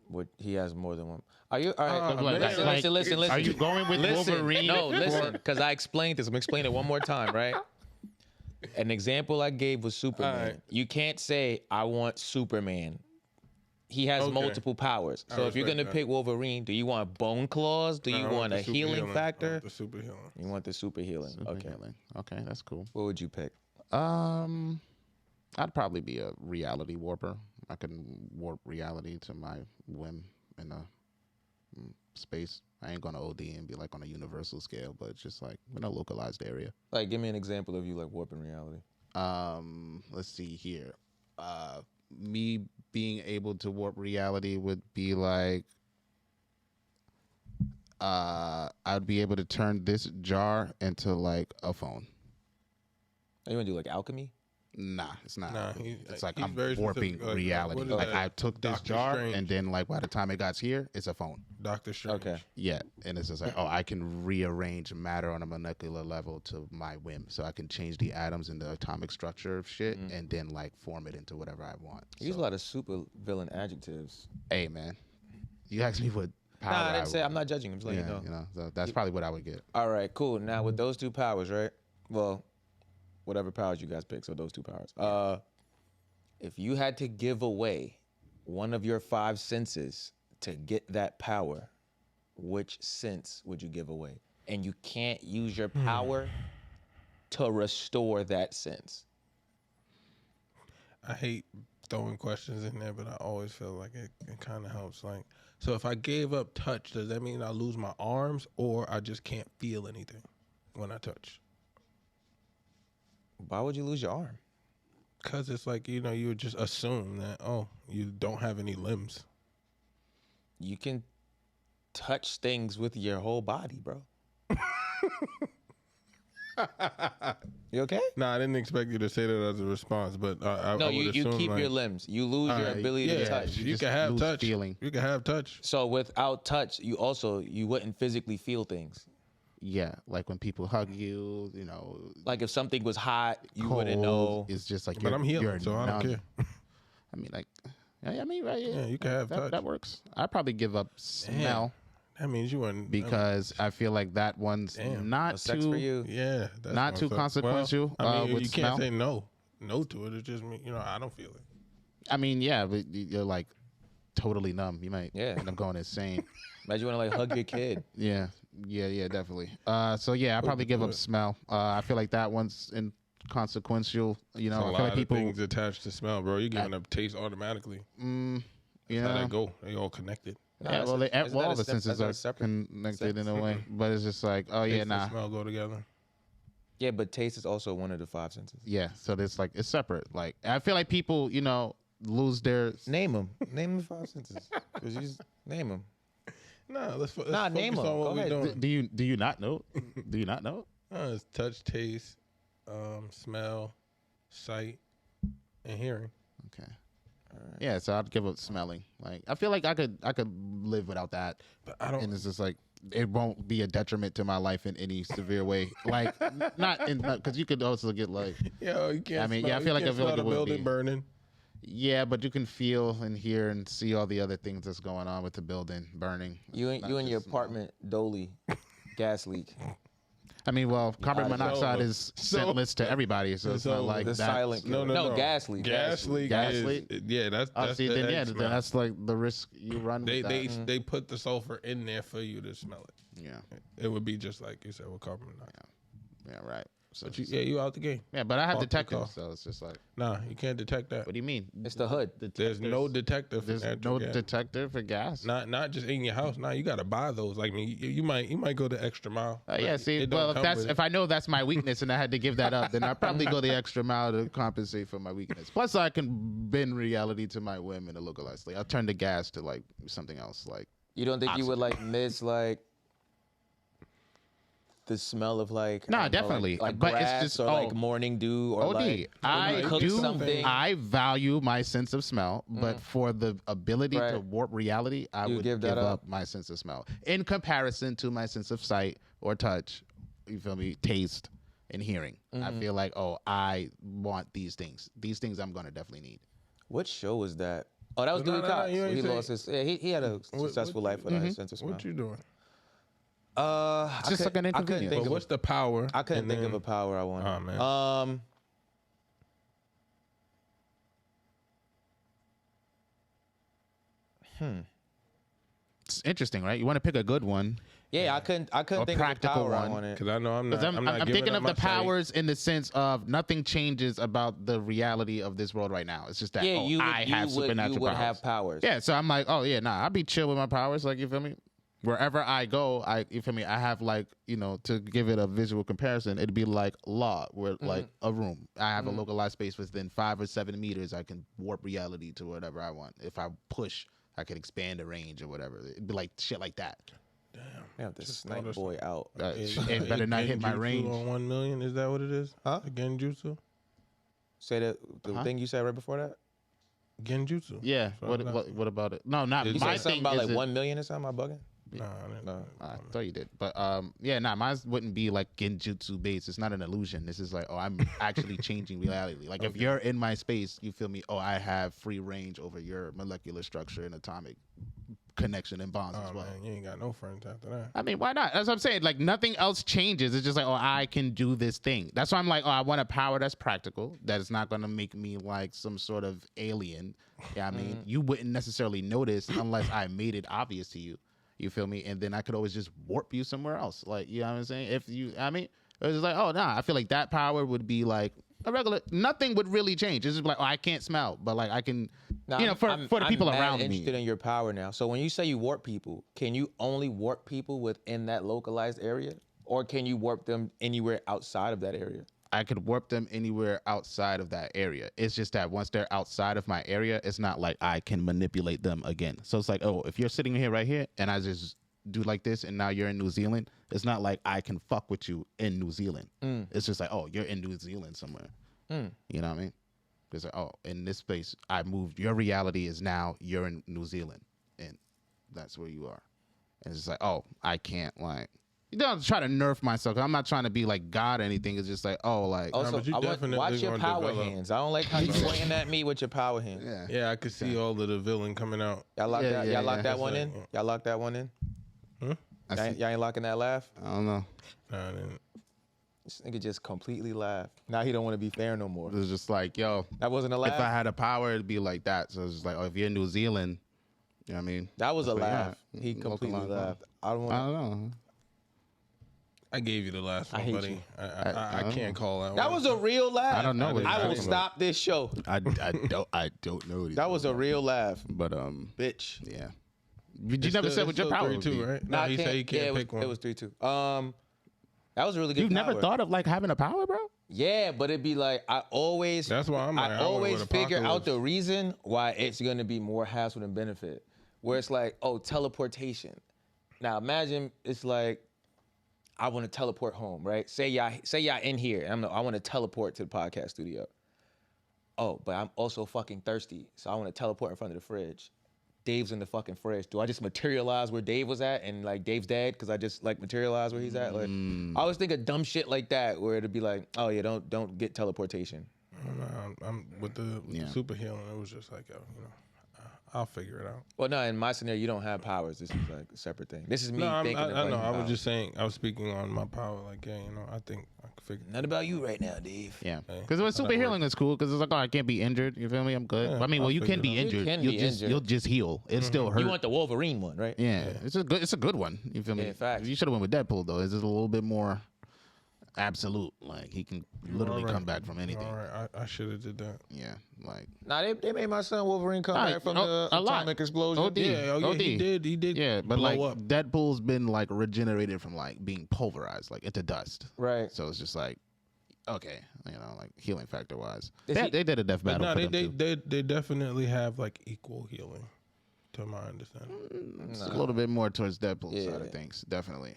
What he has more than one. Are you all right? Like, listen. Are you going with Wolverine? No, listen, because I explained this. I'm explaining it one more time, right? An example I gave was Superman. All right. You can't say I want Superman. He has multiple powers. So if you're gonna pick Wolverine, do you want bone claws? Do you want a the healing super factor? The super healing. You want the super healing. Okay. Okay, that's cool. What would you pick? I'd probably be a reality warper. I can warp reality to my whim in a space. I ain't gonna OD and be like on a universal scale, but it's just like in a localized area. Like, give me an example of you like warping reality. Let's see here. Me being able to warp reality would be like I'd be able to turn this jar into like a phone. Oh, you want to do like alchemy? Nah, it's not. Nah, it's like he's I'm very warping specific. reality. What is Like that? I took this Doctor jar Strange. and then like by the time it got here, it's a phone. Doctor Strange. Okay. Yeah, and it's just like, I can rearrange matter on a molecular level to my whim. So I can change the atoms in the atomic structure of shit and then like form it into whatever I want. You use a lot of super villain adjectives. Hey man, you asked me what power. Nah, I didn't say. I'm not judging. I'm just letting Yeah, you know. so that's probably what I would get. All right, cool. Now with those two powers, right? Well, whatever powers you guys pick, so those two powers. If you had to give away one of your 5 senses to get that power, which sense would you give away? And you can't use your power to restore that sense. I hate throwing questions in there, but I always feel like it kind of helps. Like, so if I gave up touch, does that mean I lose my arms, or I just can't feel anything when I touch? Why would you lose your arm? Cause it's like, you know, you would just assume that, oh, you don't have any limbs. You can touch things with your whole body, bro. You okay? Nah, I didn't expect you to say that as a response, but I No, would you assume, keep like, your limbs. You lose your ability to touch. You just can have lose touch. feeling. You can have touch. So without touch, you wouldn't physically feel things. Yeah, like when people hug you, you know. Like if something was hot, you cold, wouldn't know. It's just like But I'm healing, you're so I don't numb. care. I mean, like, I mean, right? Yeah, you can have touch. That works. I'd probably give up smell That means you wouldn't. because I feel like that one's Damn. not No sex too. for you. Yeah, that's Not my too fault. consequential, Well, I mean, with you smell. can't say no to it. It's just me. You know, I don't feel it. I mean, yeah, but you're like totally numb. You might end up going insane. Imagine you want to like hug your kid. Yeah, definitely. So yeah, I probably give up smell. I feel like that one's inconsequential. You know, There's a I feel lot like people. of things attached to smell, bro. You're giving up taste automatically. You That's how know, they go. They all connected. yeah, well, all the senses are separate. connected in a way, but it's just like, oh yeah, Taste nah, and smell go together. Yeah, but taste is also one of the 5 senses. yeah. So it's like it's separate. Like I feel like people, you know, lose their. Name them. Name the 5 senses. Cause you just name them. Nah, let's Nah, focus name 'em. on what Go we're ahead. doing. Do you not know? Do you not know? It's touch, taste, smell, sight, and hearing. Okay. Yeah, so I'd give up smelling. Like I feel like I could live without that. But I don't. And it's just like it won't be a detriment to my life in any severe way. Like not in because you could also get like Yo, you can't. I mean, smell, yeah, I feel like you can't smell it the would building be. burning. yeah, but you can feel and hear and see all the other things that's going on with the building burning. You Not in your just, apartment, Dolly, gas leak. I mean, well, carbon It's monoxide over. is It's scentless to everybody, so it's not over. like The that. silent killer. No. Gas leak. Gas leak. Gas is- leak? Yeah, that's See, the then yeah, X then smell. that's like the risk you run with They that. they put the sulfur in there for you to smell it. Yeah, It would be just like you said with carbon monoxide. yeah, right. So But you out the game. yeah, but I have Park the detectives, car. so it's just like, Nah, you can't detect that. what do you mean? It's the hood. There's no detector for There's natural no gas. detector for gas. Not just in your house. Nah, you gotta buy those. Like, I mean, you might go the extra mile. Yeah, But see, it don't well, come with if I know that's my weakness and I had to give that up, then I'd probably go the extra mile to compensate for my weakness. Plus, I can bend reality to my whim in a localized state. I'll turn the gas to like something else, like You don't think you would like miss like the smell of like Nah, I don't know, definitely. like But it's grass just- or like morning dew or OD. like I cook do. something. I value my sense of smell, but for the ability to Right. warp reality, I You would give give that up up. my sense of smell in comparison to my sense of sight or touch. You feel me? Taste and hearing. I feel like, oh, I want these things. These things I'm gonna definitely need. What show was that? Oh, that was No, Dewey no, Cox. you ain't He say- lost his. Yeah, he had a successful life without his sense of smell. What you doing? It's just like an I couldn't inconvenience. think But of what's the power? I couldn't And think then- of a power I wanted. Oh, man. It's interesting, right? You want to pick a good one. Yeah, I couldn't think of a practical power I one. wanted. Because I know I'm not. Because I'm not giving thinking up of my the powers in the sense of nothing changes about the reality of this world right now. It's just that Yeah, you would, I have supernatural you would powers. have powers. Yeah, so I'm like, oh yeah, nah, I'll be chill with my powers. Like, you feel me? Wherever I go, you feel me? I have like, you know, to give it a visual comparison, it'd be like law, where like a room. I have a localized space within 5 or 7 meters. I can warp reality to whatever I want. If I push, I can expand the range or whatever. It'd be like shit like that. Yeah, this Just snipe noticed- boy out. It better not hit my Genjutsu range. On 1 million, is that what it is? Huh? A Genjutsu. Say that the Huh? thing you said right before that. Genjutsu. Yeah. So What, I'm not- what about it? No, not You You my said something thing. about like is 1 million or something. Am I bugging? Nah, I didn't. No. I thought you did, but yeah, nah, mine wouldn't be like genjutsu based. It's not an illusion. This is like, oh, I'm actually changing reality. Like if you're in my space, you feel me? Oh, I have free range over your molecular structure and atomic connection and bonds Oh as well. man, you ain't got no friends after that. I mean, why not? That's what I'm saying. Like nothing else changes. It's just like, oh, I can do this thing. That's why I'm like, oh, I want a power that's practical. That is not going to make me like some sort of alien. Yeah, I mean, you wouldn't necessarily notice unless I made it obvious to you. You feel me? And then I could always just warp you somewhere else. Like, you know what I'm saying? If you, I mean, it's just like, oh, nah, I feel like that power would be like a regular, nothing would really change. It's just like, oh, I can't smell, but like I can, Now, you know, for the people I'm around interested me. in your power now. So when you say you warp people, can you only warp people within that localized area, or can you warp them anywhere outside of that area? I could warp them anywhere outside of that area. It's just that once they're outside of my area, it's not like I can manipulate them again. So it's like, oh, if you're sitting here right here and I just do like this and now you're in New Zealand, it's not like I can fuck with you in New Zealand. It's just like, oh, you're in New Zealand somewhere. You know what I mean? It's like, oh, in this place, I moved. Your reality is now you're in New Zealand, and that's where you are. And it's just like, oh, I can't like. You don't try to nerf myself. I'm not trying to be like God or anything. It's just like, oh, like. Also, but you I want definitely watch your gonna power develop. hands. I don't like how you pointing at me with your power hands. Yeah. Yeah, I could see all of the villain coming out. Y'all lock that. Y'all lock that That's one right, in. yeah. Y'all lock that one in. Y'all ain't locking that laugh. I don't know. Nah, I didn't. This nigga just completely laughed. Now he don't want to be fair no more. It was just like, yo, That wasn't a laugh. if I had a power, it'd be like that. So it's just like, oh, if you're in New Zealand, you know what I mean? That was a That's what- laugh. yeah. He Welcome completely on. laughed. I don't I want. don't know. I gave you the last I one, hate buddy. you. I can't call that. That one. was a real laugh. I don't know. what I you're will talking stop this show. I don't know. That was a real laugh, But bitch. yeah. You never said what your power would 3-2, be. right? Nah, No, he said he can't yeah, pick one. It was 3-2. That was a really good. You've never power. thought of like having a power, bro? Yeah, but it'd be like I always. That's why I'm like, I I went always with figure out Apocalypse. the reason why it's gonna be more hassle than benefit. Where it's like, oh, teleportation. Now imagine it's like, I want to teleport home, right? Say y'all in here, and I want to teleport to the podcast studio. Oh, but I'm also fucking thirsty, so I want to teleport in front of the fridge. Dave's in the fucking fridge. Do I just materialize where Dave was at and like Dave's dead because I just like materialize where he's at? Like I always think of dumb shit like that where it'd be like, oh yeah, don't get teleportation. I'm with the super healing. It was just like, yo, I'll figure it out. Well, no, in my scenario, you don't have powers. This is like a separate thing. This is me No, thinking. I know. I was powers. just saying. I was speaking on my power. Like, yeah, I think I can figure. Not about you right now, Dave. Yeah. Hey, Because with super healing is cool because it's like, oh, I can't be injured. You feel me? I'm good. Yeah, I mean, well, I'll you can figure be it out. injured. You can You'll be just injured. you'll just heal. It still hurt. You want the Wolverine one, right? Yeah, it's a good one. You feel me? Yeah, facts. You should have went with Deadpool though. It's just a little bit more absolute. Like he can literally All right. come back from anything. All right, I should have did that. Yeah, like Nah, they made my son Wolverine come back from the a lot. atomic explosion. OD. Yeah, OD. he did. Yeah, but blow like up. Deadpool's been like regenerated from like being pulverized like into dust. Right. So it's just like, okay, like healing factor wise, Is he- they did a death But battle. no, for them too. they definitely have like equal healing, to my understanding. It's a little bit more towards Deadpool Yeah. side of things, definitely.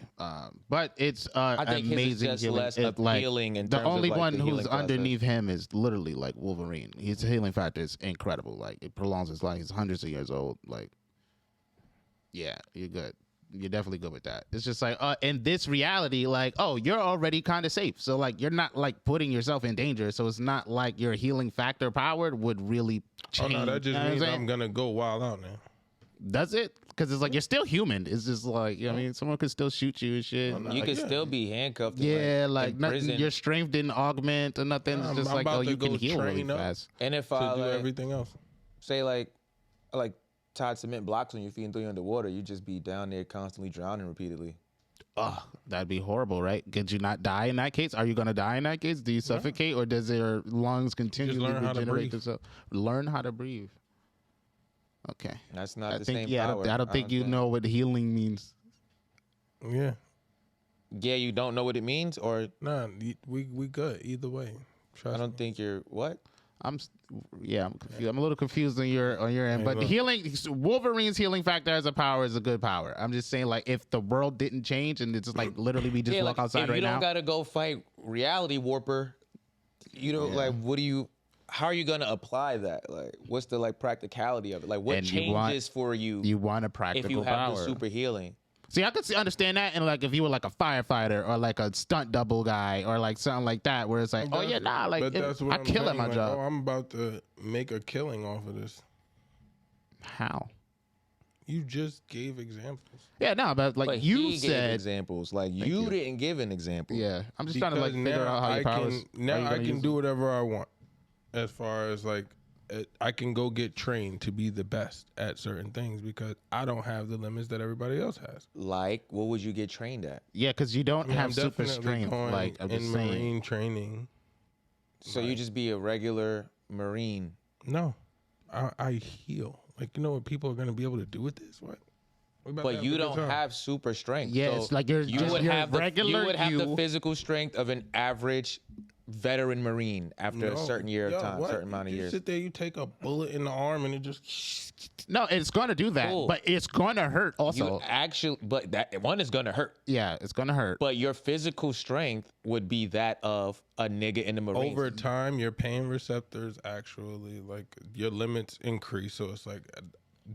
But it's I think his is amazing just healing. less It's like appealing in the terms of, only like, one the who's healing process. underneath him is literally like Wolverine. His healing factor is incredible. Like it prolongs his life. He's hundreds of years old. Like, yeah, you're good. You're definitely good with that. It's just like in this reality, like, oh, you're already kind of safe. So like you're not like putting yourself in danger. So it's not like your healing factor power would really change. Oh no, that just You know what means saying? I'm gonna go wild out now. Does it? Because it's like you're still human. It's just like, you know what I mean, someone could still shoot you and shit. no, You Like, could yeah. still be handcuffed. and, Yeah, like nothing, imprisoned. your strength didn't augment or nothing. It's I'm just like, about oh, to you can go heal really train up. fast. And if To I do like, everything else. say like tied cement blocks on your feet and throw you underwater, you just be down there constantly drowning repeatedly. Oh, that'd be horrible, right? Could you not die in that case? Are you going to die in that case? Do you suffocate or does your lungs continually learn how to regenerate breathe. themselves? Learn how to breathe. Okay. That's not I the think, same yeah, power. I don't think you know what healing means. Yeah. Yeah, you don't know what it means, or Nah, we good either way. Trust I don't me. think you're what? I'm confused. I'm a little confused on your end, Hey, but look. Wolverine's healing factor as a power is a good power. I'm just saying, like, if the world didn't change and it's just like literally we just Yeah, walk like, outside if right you don't now. gotta go fight reality warper, you know, like what do you? How are you gonna apply that? Like, what's the like practicality of it? Like, what And you changes want- for you, You want a if practical you have power. the super healing? See, I could understand that, and like if you were like a firefighter or like a stunt double guy or like something like that, where it's like, oh yeah, nah, like But that's what I I'm kill at saying, my like, job. Oh, I'm about to make a killing off of this. How? You just gave examples. Yeah, no, but like But you he gave said, examples. Like you. you didn't give an example. yeah. I'm just trying to like Because figure out how your powers. Now I can do whatever I want, as far as like I can go get trained to be the best at certain things because I don't have the limits that everybody else has. Like, what would you get trained at? Yeah, because you don't I mean, have I'm super definitely strength. going Like I'm in just saying. marine training. So you just be a regular Marine. No, I heal. Like, you know what people are gonna be able to do with this? What? But you don't have super strength. Yeah, so it's like you're just would your have regular you would have the you. physical strength of an average veteran Marine after a certain year of time, certain amount of you years. Sit there, you take a bullet in the arm, and it just. No, it's going to do that, Cool. but it's going to hurt also. You actually, but that one is gonna hurt. Yeah, it's going to hurt. But your physical strength would be that of a nigga in the Marines. Over time, your pain receptors actually, like, your limits increase. So it's like,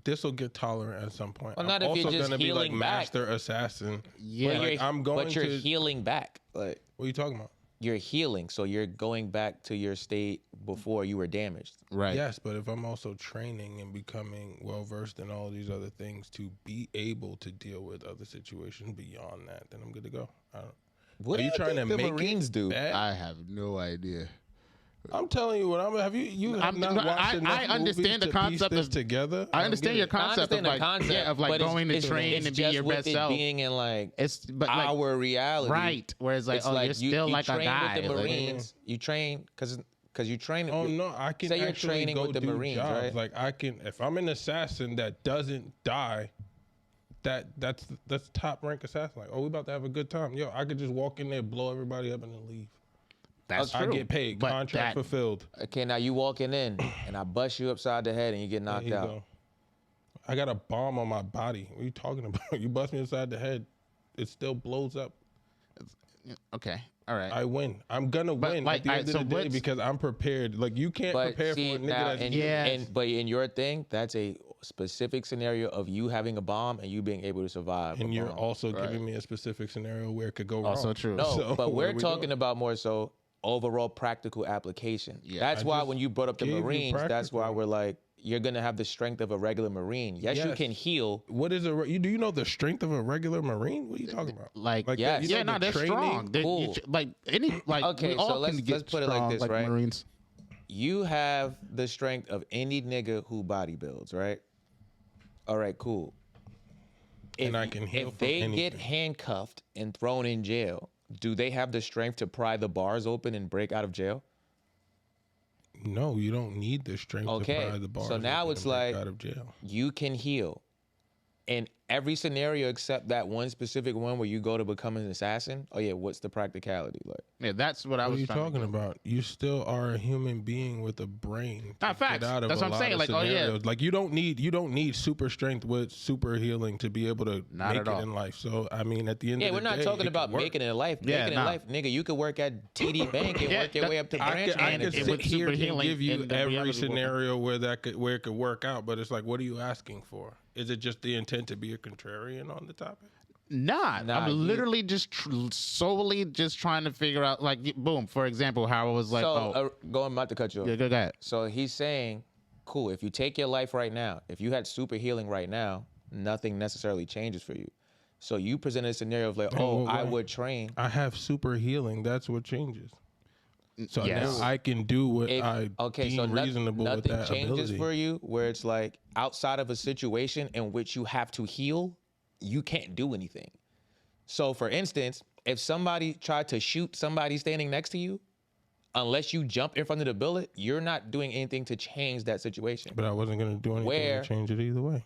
this will get tolerant at some point. Well, not I'm if you're also just gonna be like healing back. master assassin. Yeah. Like, I'm going but you're to. healing back. Like What are you talking about? you're healing, so you're going back to your state before you were damaged. Right. Yes, but if I'm also training and becoming well versed in all these other things to be able to deal with other situations beyond that, then I'm good to go. What Are you trying to the make Marines it do? bad? I have no idea. I'm telling you what I'm. Have you have not watched enough I understand the movies to concept piece this of together? I understand your concept of like but going to it's train and be just your with best it self. being in like It's but like, our reality, right? Where it's like, It's oh, you're you still like a train guy. with the like- Marines. You train because you train. Oh no, I can Say you're actually training go with the do Marines, jobs. right? Like I can, if I'm an assassin that doesn't die, that's top rank assassin. Like, oh, we about to have a good time. Yo, I could just walk in there, blow everybody up, and then leave. That's I true. get paid. But Contract that- fulfilled. Okay, now you walking in and I bust you upside the head and you get There knocked you out. go. I got a bomb on my body. What are you talking about? You bust me inside the head, it still blows up. Okay. All right. I win. I'm gonna win like, at the end so of the day what's- because I'm prepared. Like you can't But prepare see, for a nigga now, that's and, but in your thing, that's a specific scenario of you having a bomb and you being able to survive. and a you're bomb. also giving me a specific scenario where it could go wrong. Also true. No, So, but what we're are we talking doing? about more so overall practical application. Yeah, that's I why just when you brought up the gave you Marines, that's why practical. we're like, you're gonna have the strength of a regular Marine. Yes, you Yes. can heal. What is do you know the strength of a regular Marine? What are you talking about? Like, Yes. you know yeah, no, the they're training? strong. They're, Cool. like any, like Okay, we all so let's- can get let's put it like strong, this, right? Marines. You have the strength of any nigga who bodybuilds, right? All right, cool. And I can heal If from they get anything. handcuffed and thrown in jail, do they have the strength to pry the bars open and break out of jail? No, you don't need the strength Okay, to pry the bars. so now open it's and break like- out of jail. You can heal. In every scenario except that one specific one where you go to become an assassin, oh yeah, what's the practicality like? Yeah, that's what I What are was you trying to talking get. about? You still are a human being with a brain. to Nah, facts. Get out of That's a what I'm lot saying. of Like, oh, yeah. scenarios. Like you don't need super strength with super healing to be able to Not make at it all. in life. So I mean, at the end Yeah, of we're the not day, talking it about can work. making it in life. Yeah, Making it nah. in life, nigga, you could work at TD Bank and Yeah, work your way up to branch I could manager. sit with here super and healing give you and the every reality world. scenario where it could work out, but it's like, what are you asking for? Is it just the intent to be a contrarian on the topic? Nah, Nah, I'm you- literally just solely just trying to figure out, like, boom. For example, how I was like, So, I'm about to cut you off. yeah, go ahead. So he's saying, cool, if you take your life right now, if you had super healing right now, nothing necessarily changes for you. So you presented a scenario of like, oh, what I way? would train. I have super healing. That's what changes. So Yes. now I can do what I Okay, deem so reasonable with nothing that changes ability. for you where it's like outside of a situation in which you have to heal, you can't do anything. So for instance, if somebody tried to shoot somebody standing next to you, unless you jump in front of the bullet, you're not doing anything to change that situation. But I wasn't going to do anything Where- to change it either way.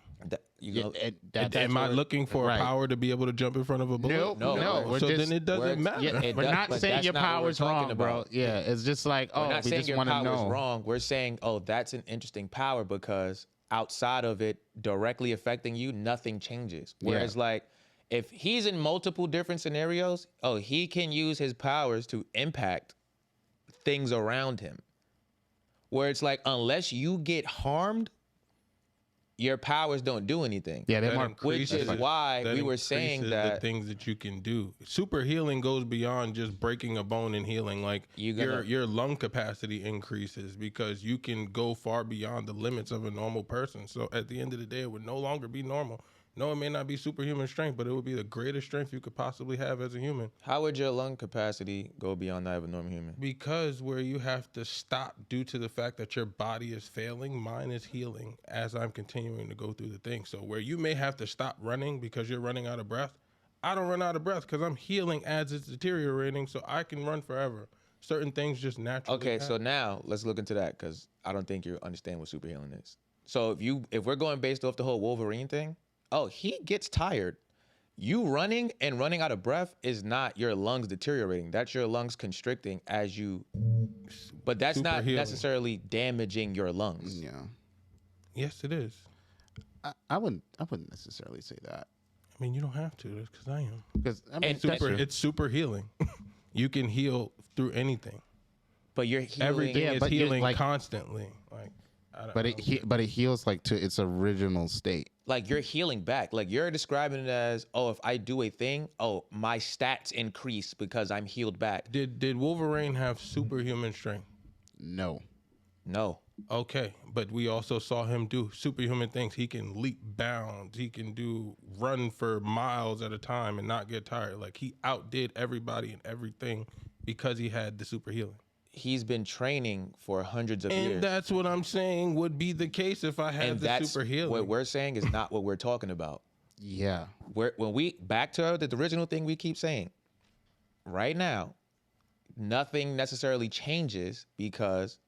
You know, Am I looking for right. a power to be able to jump in front of a bullet? No, No. we're So just, then it doesn't we're- matter. yeah, It we're does, not but saying that's your not what we're power's talking wrong, bro. about. Yeah, it's just like, we're oh, not we saying just your want to power is know. wrong. We're saying, oh, that's an interesting power because outside of it directly affecting you, nothing changes. Whereas like if he's in multiple different scenarios, oh, he can use his powers to impact things around him. Where it's like, unless you get harmed, your powers don't do anything. Yeah, they're That more. Which is increases- why that we were saying increases that the things that you can do. Super healing goes beyond just breaking a bone and healing. Like your lung capacity increases because you can go far beyond the limits of a normal person. So at the end of the day, it would no longer be normal. No, it may not be superhuman strength, but it would be the greatest strength you could possibly have as a human. how would your lung capacity go beyond that of a normal human? Because where you have to stop due to the fact that your body is failing, mine is healing as I'm continuing to go through the thing. So where you may have to stop running because you're running out of breath, I don't run out of breath because I'm healing as it's deteriorating, so I can run forever. Certain things just naturally Okay, so happen. now let's look into that because I don't think you understand what super healing is. So if we're going based off the whole Wolverine thing, oh, he gets tired. You running and running out of breath is not your lungs deteriorating. That's your lungs constricting as you, but that's Super not healing. necessarily damaging your lungs. Yeah. Yes, it is. I wouldn't necessarily say that. I mean, you don't have to. That's because I am. Because I mean, And that's true. It's super healing. You can heal through anything. But you're healing. Everything Yeah, is but you're, healing like- constantly. Like, I don't but know. it heals like to its original state. Like you're healing back. Like you're describing it as, oh, if I do a thing, oh, my stats increase because I'm healed back. Did Wolverine have superhuman strength? No. No. Okay, but we also saw him do superhuman things. He can leap bounds. He can run for miles at a time and not get tired. Like he outdid everybody and everything because he had the super healing. He's been training for hundreds of years. And that's what I'm saying would be the case if I had And the that's super healing. what we're saying is not what we're talking about. Yeah. When we back to the original thing we keep saying, right now, nothing necessarily changes because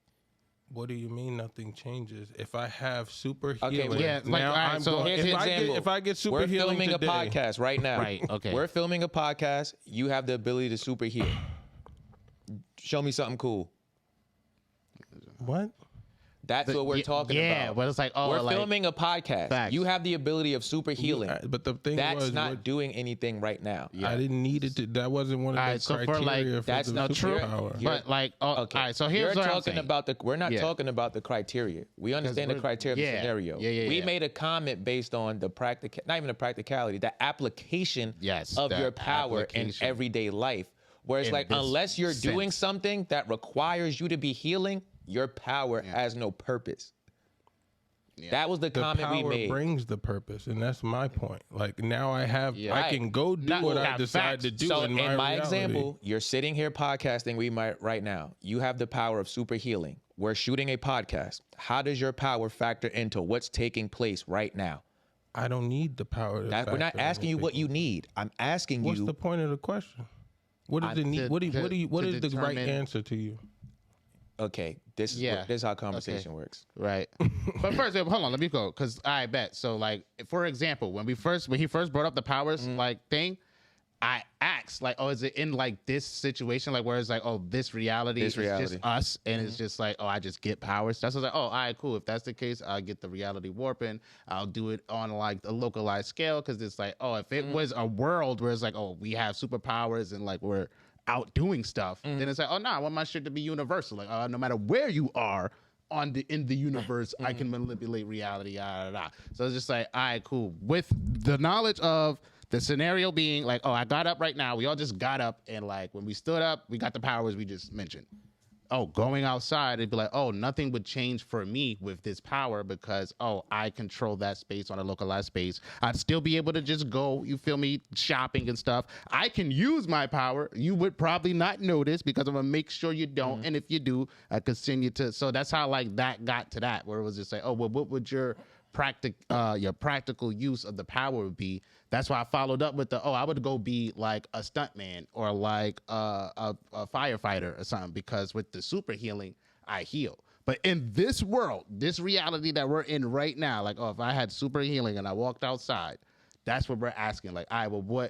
What do you mean nothing changes? If I have super Okay, healing, yeah, like, now all right, I'm so going, here's if an I example. if I get super we're healing filming today, a podcast right now. Right, okay. We're filming a podcast. You have the ability to super heal. Show me something cool. What? That's what we're talking about. Yeah, but it's like, oh, we're like, filming a podcast. Facts. You have the ability of super healing. But the thing That's was, not doing anything right now. I didn't need it to. That wasn't one of the Alright, so for, like, criteria for that's the not true. superpower. You're- but like, oh, Okay. all right. So here's You're what I'm talking saying. about we're not Yeah. talking about the criteria. We understand the we're- criteria of the yeah. scenario. Yeah, we yeah. made a comment based on the not even the practicality, the application Yes, of the your power in application. everyday life. Where it's In like, this unless you're doing sense. something that requires you to be healing, your power has no purpose. That was the The comment we power made. brings the purpose, and that's my point. Like now, I have, Yeah. I Right. can go do Not- what I yeah, decide facts. to do So in in my my reality. example, you're sitting here podcasting. We might right now. You have the power of super healing. We're shooting a podcast. How does your power factor into what's taking place right now? I don't need the power. We're not asking you what you need. I'm asking What's you. the point of the question? What is the need? What is the right determine- answer to you? Okay, this is Yeah. this is how conversation works. Right. But first, hold on, let me go. Cause I bet. So like, for example, when he first brought up the powers like thing, I asked like, oh, is it in like this situation? Like where it's like, oh, this reality is just us. And it's just like, oh, I just get powers. That's what I was like, oh, all right, cool. If that's the case, I'll get the reality warping. I'll do it on like a localized scale. Cause it's like, oh, if it was a world where it's like, oh, we have superpowers and like we're out doing stuff, then it's like, oh no, I want my shit to be universal. Like, no matter where you are in the universe, I can manipulate reality. So it's just like, all right, cool. With the knowledge of the scenario being like, oh, I got up right now. We all just got up, and like when we stood up, we got the powers we just mentioned. Oh, going outside, it'd be like, oh, nothing would change for me with this power because, oh, I control that space on a localized space. I'd still be able to just go, you feel me, shopping and stuff. I can use my power. You would probably not notice because I'm going to make sure you don't. And if you do, I continue to. So that's how like that got to that, where it was just like, oh, well, what would your practical use of the power would be? That's why I followed up with I would go be like a stuntman or like a firefighter or something, because with the super healing, I heal. But in this world, this reality that we're in right now, like, oh, if I had super healing and I walked outside, that's what we're asking. Like, all right, well,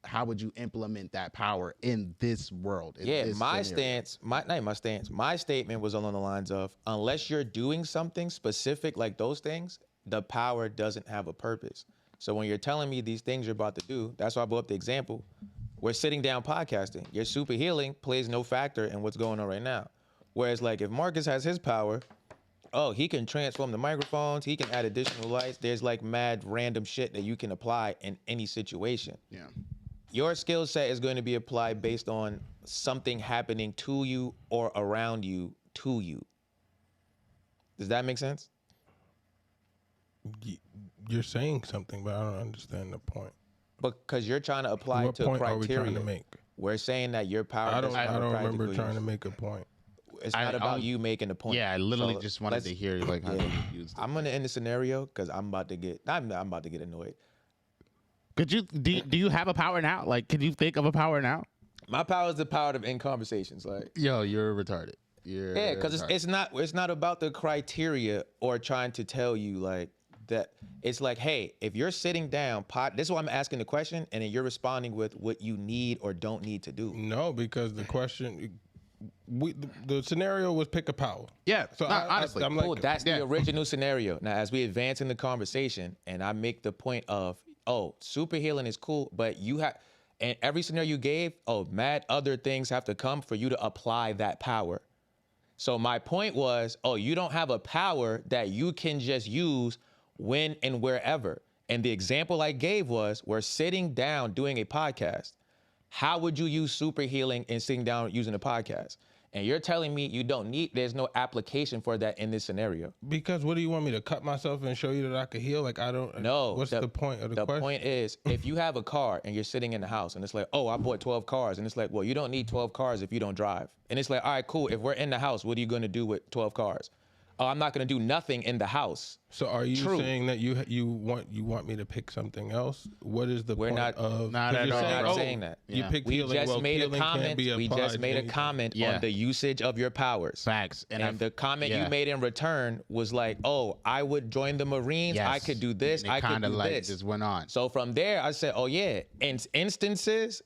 how would you implement that power in this world? My statement was along the lines of, unless you're doing something specific like those things, the power doesn't have a purpose. So when you're telling me these things you're about to do, that's why I brought up the example. We're sitting down podcasting. Your super healing plays no factor in what's going on right now. Whereas like if Marcus has his power, oh, he can transform the microphones. He can add additional lights. There's like mad random shit that you can apply in any situation. Yeah. Your skill set is going to be applied based on something happening to you or around you to you. Does that make sense? You're saying something, but I don't understand the point. Because you're trying to apply What to point are criteria. we trying to make? We're saying that your power. I doesn't have a don't remember practical trying to use. make a point. It's not about you making a point. Yeah, I literally So just wanted to hear like how you use it. I'm gonna end the scenario because I'm about to get annoyed. Could you do you have a power now? Like, could you think of a power now? My power is the power of end conversations. Like, Yo, you're retarded. yeah, because it's not about the criteria or trying to tell you like that it's like, hey, if you're sitting down, this is why I'm asking the question, and then you're responding with what you need or don't need to do. No, because the question, the scenario was pick a power. Yeah. So Honestly, I'm Cool, like, that's the original scenario. Now, as we advance in the conversation, and I make the point of, oh, super healing is cool, but you have, and every scenario you gave, oh, mad other things have to come for you to apply that power. So my point was, oh, you don't have a power that you can just use when and wherever. And the example I gave was, we're sitting down doing a podcast. How would you use super healing and sitting down using a podcast? And you're telling me you don't need, there's no application for that in this scenario. because what do you want me to cut myself and show you that I could heal? Like, I don't. No. What's the point of the question? The point is, if you have a car and you're sitting in the house and it's like, oh, I bought 12 cars. And it's like, well, you don't need 12 cars if you don't drive. And it's like, all right, cool. If we're in the house, what are you going to do with 12 cars? Oh, I'm not going to do nothing in the house. So are you True. saying that you want me to pick something else? What is the We're point not- of? Not 'cause at you're all, saying, bro. We're not saying that. You Yeah. picked We healing. just Well, made a healing can't comment. be We applied just to made a anything. comment Yeah. on the usage of your powers. Facts. And the comment yeah. you made in return was like, oh, I would join the Marines. I Yes. could do this. And it I could kinda do like this. just went on. So from there, I said, oh, yeah. In instances,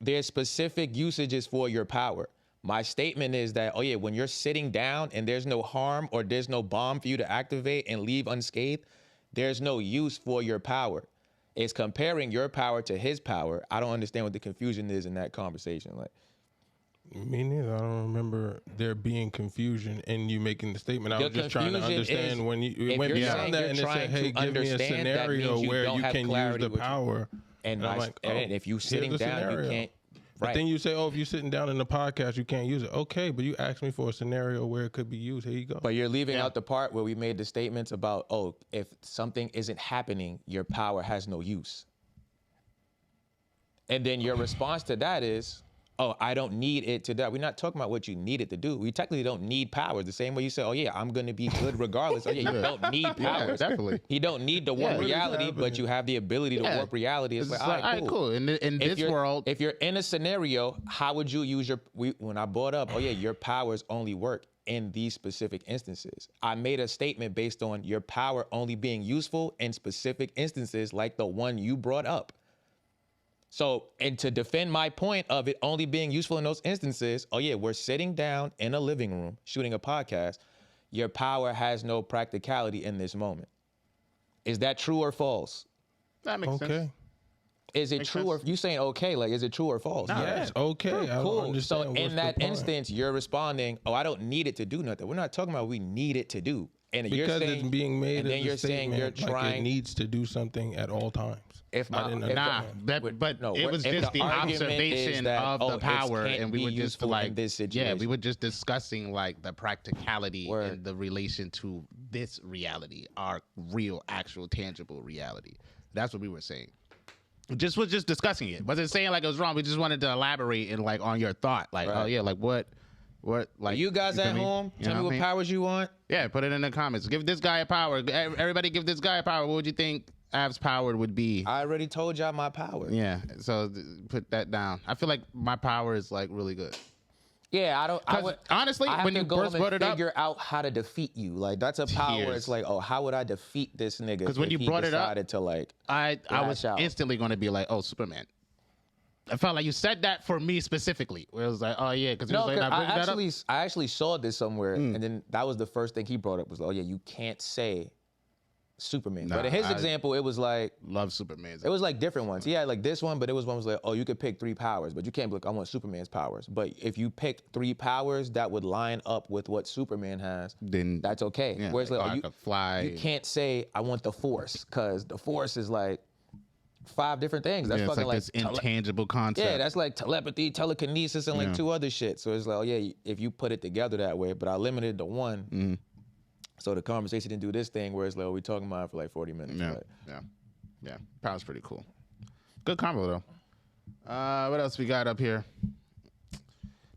there's specific usages for your power. My statement is that, oh, yeah, when you're sitting down and there's no harm or there's no bomb for you to activate and leave unscathed, there's no use for your power. It's comparing your power to his power. I don't understand what the confusion is in that conversation. Like, Me neither. I don't remember there being confusion in you making the statement. I The was just trying to confusion understand is when you if went you're beyond saying that you're and it said, trying "Hey, to give me a understand, that scenario means you where don't you have can use clarity the with you. power." and I'm my, like, and if you here's sitting the down, scenario. you can't. But Right. then you say, "Oh, if you're sitting down in the podcast, you can't use it." Okay, but you asked me for a scenario where it could be used. Here you go. But you're leaving out the part where we made the statements about, oh, if something isn't happening, your power has no use. And then your response to that is, oh, I don't need it to do. We're not talking about what you need it to do. We technically don't need powers. The same way you say, oh, yeah, I'm going to be good regardless. Oh, yeah, you don't need Yeah, powers. definitely. You don't need to warp what is reality, but happening? you have the ability to Yeah. warp reality. It's It's like, all right, cool. In If this you're- world, if you're in a scenario, how would you use your, when I brought up, oh yeah, your powers only work in these specific instances. I made a statement based on your power only being useful in specific instances like the one you brought up. So, and to defend my point of it only being useful in those instances, oh yeah, we're sitting down in a living room shooting a podcast. Your power has no practicality in this moment. Is that true or false? that makes Okay. sense. Is it Makes true sense. or you saying okay? Like, is it true or false? Yes. Okay. I don't Cool. understand So what's in the that point. instance, you're responding, "Oh, I don't need it to do nothing." We're not talking about we need it to do. And you're because saying, it's being made and then as you're a saying statement, you're like trying. it needs to do something at all times. if I didn't if Nah, understand. but No, it was if just the the argument is observation that, of oh, the it power, can't and we be were just useful in like, this yeah, we situation. were just discussing like the practicality Word. and the relation to this reality, our real, actual, tangible reality. That's what we were saying. Just was just discussing it. Wasn't saying like it was wrong. We just wanted to elaborate and like on your thought, like, Right. oh yeah, like what, like you guys feel at me? home, You tell know me what I mean? powers you want. Yeah, put it in the comments. Give this guy a power. Everybody, give this guy a power. What would you think Av's power would be? I already told y'all my power. Yeah, so put that down. I feel like my power is like really good. Yeah, I don't. I 'Cause would, honestly, I have when to you go first home brought and it up- figure out how to defeat you. Like that's a power. Tears. It's like, oh, how would I defeat this nigga? Because when if you he brought it up, decided to like, I was lash out. instantly going to be like, oh, Superman. I felt like you said that for me specifically. Where it was like, oh yeah, because no, like, 'cause nah, bring that up. I actually saw this somewhere, and then that was the first thing he brought up was, oh yeah, you can't say Superman. Nah, but in his I- example, it was like. Love Superman. It was like different ones. He had like this one, but it was one was like, oh, you could pick 3 powers, but you can't be like, I want Superman's powers. But if you picked 3 powers that would line up with what Superman has, Then that's okay. yeah, Whereas like, like, oh, I you, could fly. you can't say I want the Force because the Force is like 5 different things. That's Yeah, it's fucking like this intangible concept. yeah, that's like telepathy, telekinesis, and like Yeah. 2 other shit. So it's like, oh yeah, if you put it together that way, but I limited to one. Mm-hmm. So the conversation didn't do this thing where it's like, oh, we talking about it for like 40 minutes. Yeah, But yeah. Power's pretty cool. Good combo though. What else we got up here?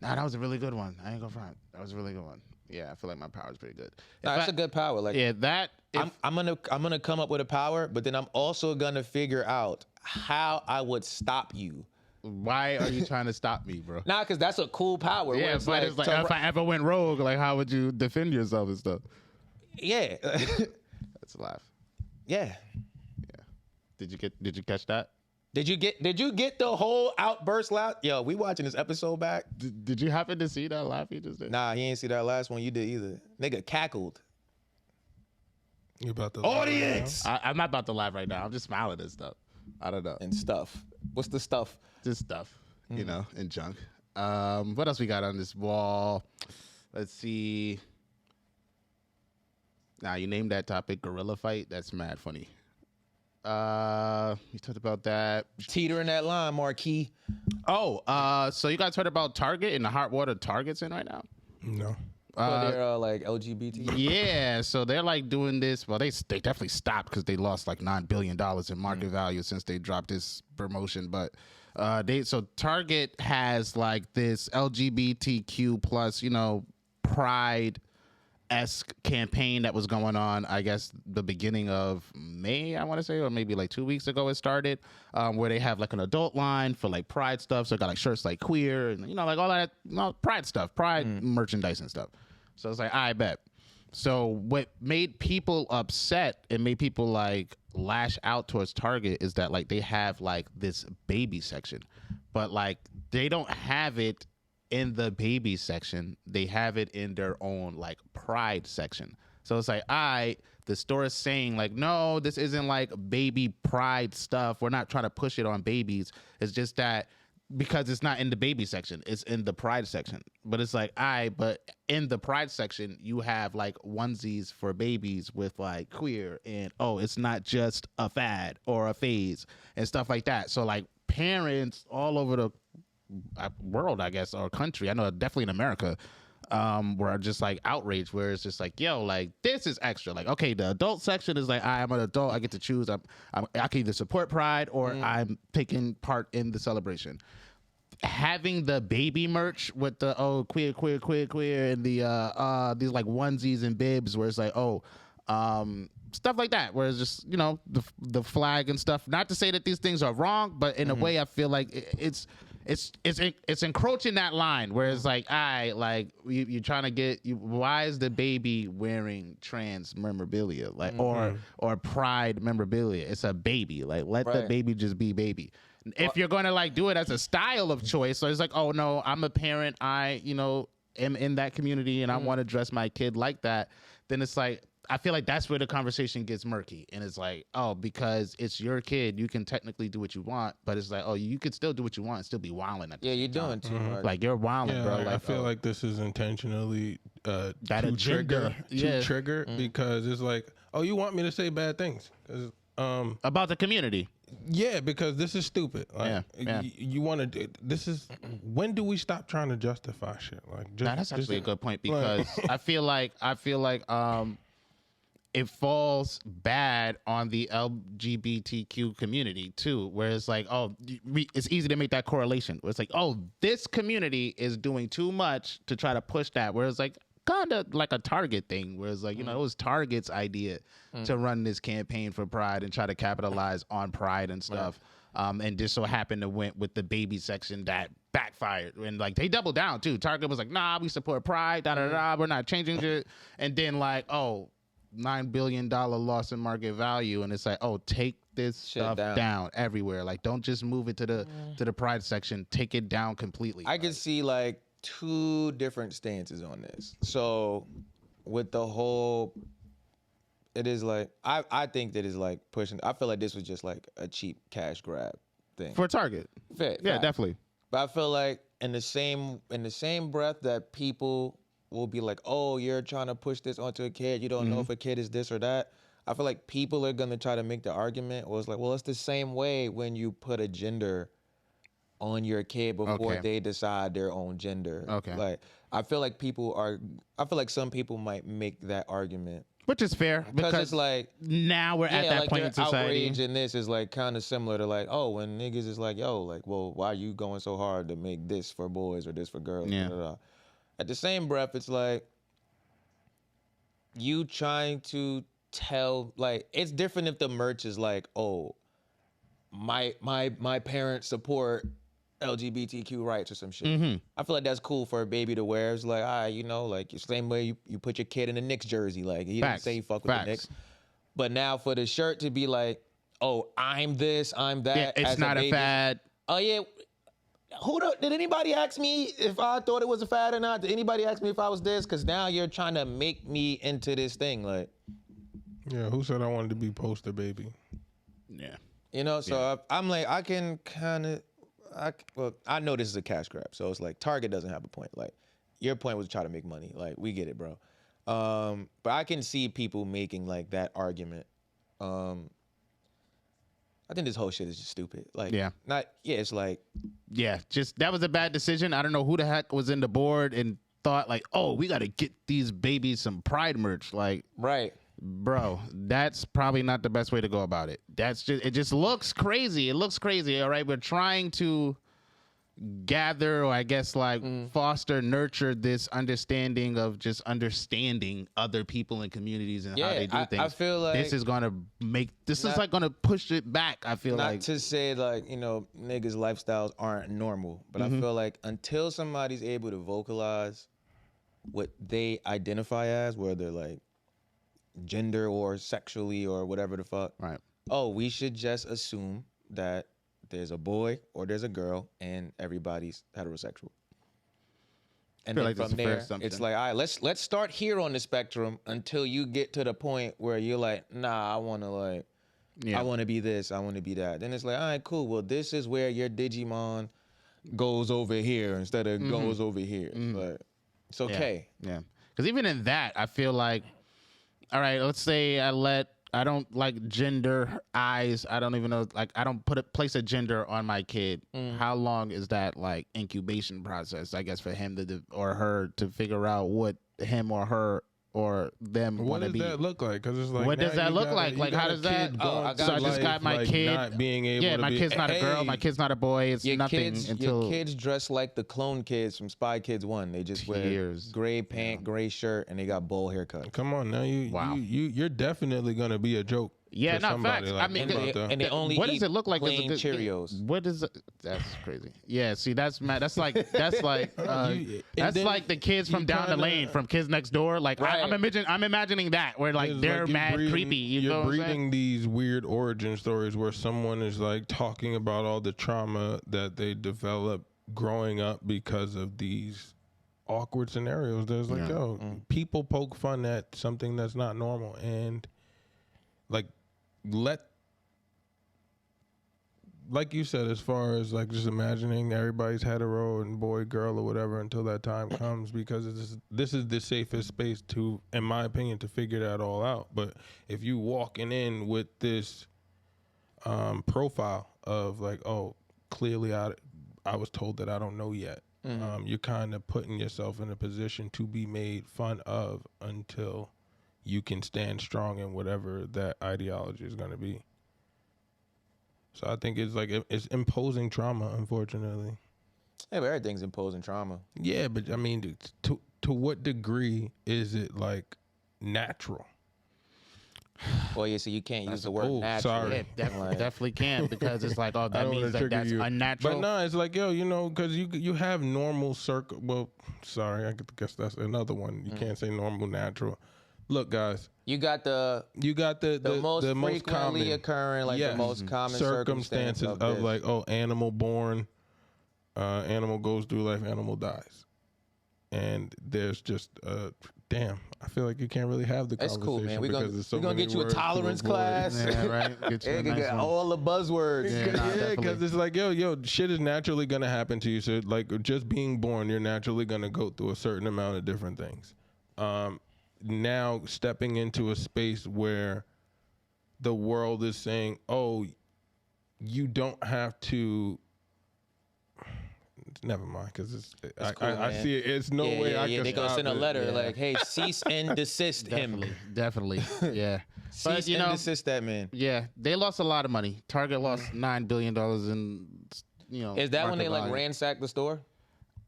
Nah, that was a really good one. I ain't gonna front. That was a really good one. Yeah, I feel like my power's pretty good. nah, that's a good power. Like Yeah, that. I'm gonna come up with a power, but then I'm also gonna figure out how I would stop you. Why are you trying to stop me, bro? Nah, because that's a cool power. where Yeah, but it's like to- if I ever went rogue, like how would you defend yourself and stuff? yeah, That's a laugh. Yeah. Did you catch that? Did you get the whole outburst loud? Yo, we watching this episode back. Did you happen to see that laugh he just did? Nah, he ain't see that last one you did either. Nigga cackled. You about to Audience I'm not about to laugh right now. I'm just smiling and stuff. I don't know. and stuff. What's the stuff? Just stuff, you know, and junk. What else we got on this wall? Let's see. Now you named that topic gorilla fight. That's mad funny. We talked about that. Teetering that line, Marquis. Oh, so you guys heard about Target and the hot water Target's in right now? No. So they're like LGBT. Yeah, so they're like doing this. Well, they definitely stopped because they lost like $9 billion in market value since they dropped this promotion. But so Target has like this LGBTQ plus, you know, pride-esque campaign that was going on, I guess, the beginning of May, I want to say, or maybe like 2 weeks ago it started, where they have like an adult line for like pride stuff. So they got like shirts like queer and, you know, like all that pride stuff, pride merchandise and stuff. So it's like, I bet. So what made people upset and made people like lash out towards Target is that like they have like this baby section, but like they don't have it in the baby section. They have it in their own like pride section. So it's like, the store is saying like, no, this isn't like baby pride stuff. We're not trying to push it on babies. It's just that because it's not in the baby section, it's in the pride section. But it's like, but in the pride section, you have like onesies for babies with like queer and, it's not just a fad or a phase and stuff like that. So like parents all over the world, I guess, or country, I know definitely in America, were just like outraged, where it's just like, yo, like this is extra. Like, okay, the adult section is like, I'm an adult, I get to choose. I can either support pride or I'm taking part in the celebration. Having the baby merch with the queer and the these like onesies and bibs, where it's like stuff like that, where it's just, you know, the flag and stuff. Not to say that these things are wrong, but in a way, I feel like it's encroaching that line where it's like, you're trying to get why is the baby wearing trans memorabilia, like or pride memorabilia? It's a baby. Like, let the baby just be baby. If you're gonna like do it as a style of choice, so it's like, oh no, I'm a parent, I, you know, am in that community and I want to dress my kid like that, then it's like, I feel like that's where the conversation gets murky. And it's like, because it's your kid, you can technically do what you want, but it's like, you could still do what you want and still be wilding at the same you're doing time. too much. Like, you're wilding, bro. Like, Like, I feel like this is intentionally that to agenda. trigger because it's like, you want me to say bad things. About the community. Yeah, because this is stupid. Like, Yeah. You want to do this is when do we stop trying to justify shit? Like, That's actually a good point, because I feel like it falls bad on the LGBTQ community too, where it's like, it's easy to make that correlation. Where it's like, this community is doing too much to try to push that. Where it's like, kind of like a Target thing, where it's like, you know, it was Target's idea to run this campaign for pride and try to capitalize on pride and stuff. And just so happened to went with the baby section that backfired, and like they doubled down too. Target was like, nah, we support pride, we're not changing it. And then like, $9 billion loss in market value, and it's like, take this Shit stuff down everywhere. Like, don't just move it to the pride section, take it down completely. I can see like two different stances on this. So with the whole, it is like, I think that is like pushing. I feel like this was just like a cheap cash grab thing for Target. Fact. Definitely. But I feel like in the same breath that people will be like, you're trying to push this onto a kid, you don't know if a kid is this or that. I feel like people are gonna try to make the argument, it's like, well, it's the same way when you put a gender on your kid before they decide their own gender. Okay. Like, I feel like some people might make that argument. Which is fair, because it's like, now we're at that like point in society. Outrage in this is like kind of similar to like, when niggas is like, well, why are you going so hard to make this for boys or this for girls? Yeah. Blah, blah, blah. At the same breath, it's like you trying to tell, like, it's different if the merch is like, my parents support LGBTQ rights or some shit. I feel like that's cool for a baby to wear. It's like, like the same way you put your kid in a Knicks jersey. Like, he didn't say he fuck with the Knicks. But now for the shirt to be like, oh, I'm this, I'm that. Yeah, it's as not a baby. fad. Oh yeah. Did anybody ask me if I thought it was a fad or not? Did anybody ask me if I was this? Because now you're trying to make me into this thing, like. Yeah, who said I wanted to be poster baby? Yeah. You know, so I'm like, I can kind of, I know this is a cash grab, so it's like Target doesn't have a point. Like, your point was to try to make money. Like, we get it, bro. But I can see people making like that argument. I think this whole shit is just stupid. Like, it's like, Yeah, just that was a bad decision. I don't know who the heck was in the board and thought like, oh, we got to get these babies some Pride merch. Like, right. Bro, that's probably not the best way to go about it. It just looks crazy. It looks crazy, all right? We're trying to gather, or I guess like foster, nurture this understanding of just understanding other people and communities and how they do things. I feel like this is gonna is gonna push it back. I feel not like to say like, you know, niggas' lifestyles aren't normal, but I feel like until somebody's able to vocalize what they identify as, whether like gender or sexually or whatever the fuck. Right. Oh, we should just assume that there's a boy or there's a girl and everybody's heterosexual. And then like from there, it's like, all right, let's start here on the spectrum until you get to the point where you're like, nah, I want to be this, I want to be that. Then it's like, all right, cool. Well, this is where your Digimon goes over here instead of goes over here. But it's okay. Yeah. Because even in that, I feel like, all right, let's say I don't like gender eyes. I don't even know, like, I don't place a gender on my kid. How long is that, like, incubation process, I guess, for him or her to figure out what him or her or them want to be? What does that look like? Because it's like, what does that look like? Like, how does that? So I just got my kid not being able. Yeah, to my be, kid's not a girl. My kid's not a boy. It's nothing until your kids dress like the clone kids from Spy Kids 1. They just wear gray pant, gray shirt, and they got bowl haircuts. Come on now, you're definitely gonna be a joke. Yeah, not facts. Like, I mean, and they only what does it look like? Plain Cheerios. What is it? That's crazy. Yeah, see, that's mad. That's like that's like the kids from down the lane from Kids Next Door. Like right. I'm imagining that where like they're like mad creepy. You're breeding these weird origin stories where someone is like talking about all the trauma that they developed growing up because of these awkward scenarios. There's like, people poke fun at something that's not normal, and like like you said, as far as like just imagining everybody's hetero and boy, girl, or whatever until that time comes, because this is the safest space to, in my opinion, to figure that all out. But if you walking in with this profile of like, oh, clearly I was told that I don't know yet, you're kind of putting yourself in a position to be made fun of until you can stand strong in whatever that ideology is going to be. So I think it's like it's imposing trauma, unfortunately. Yeah, but everything's imposing trauma. Yeah, but I mean, to what degree is it like natural? Well, yeah, so you can't use the word natural. Sorry. Yeah, definitely can, because it's like, oh, that means that that's unnatural. But no, it's like, yo, you know, because you have normal well, sorry, I guess that's another one. You can't say normal, natural. Look, guys. You got the most frequently common, occurring, like the most common circumstances of like, oh, animal born, animal goes through life, animal dies, and there's just damn. I feel like you can't really have the conversation. That's cool, man. We're gonna get you a tolerance class. Yeah, right. Get you a nice get one. all the buzzwords. Yeah, because it's like, yo, shit is naturally gonna happen to you. So like, just being born, you're naturally gonna go through a certain amount of different things. Now stepping into a space where the world is saying, oh, you don't have to. Never mind, because I see it. It's no way I can. They're gonna send a letter like, "Hey, cease and desist him." Definitely, yeah. Cease and desist that man. Yeah, they lost a lot of money. Target lost $9 billion in, Is that when they like value. ransacked the store?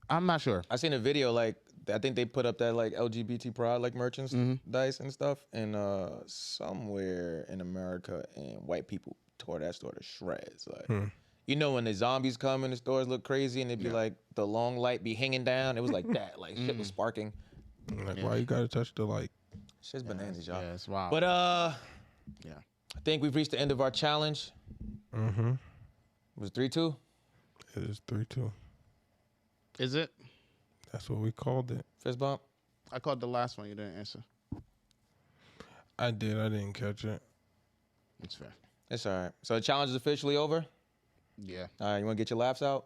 I'm not sure. I seen a video like I think they put up that like LGBT pride like merchandise and stuff, and somewhere in America, and white people tore that store to shreds. Like, you know, when the zombies come and the stores look crazy, and it'd be like the long light be hanging down. It was like that, like shit was sparking. Like, why you gotta touch the light? Shit's bananas, y'all. Yeah, it's wild. But Yeah. I think we've reached the end of our challenge. Mm-hmm. Was it 3-2? It is 3-2. Is it? That's what we called it. Fist bump? I called the last one. You didn't answer. I did. I didn't catch it. It's fair. It's all right. So the challenge is officially over? Yeah. All right, you want to get your laughs out?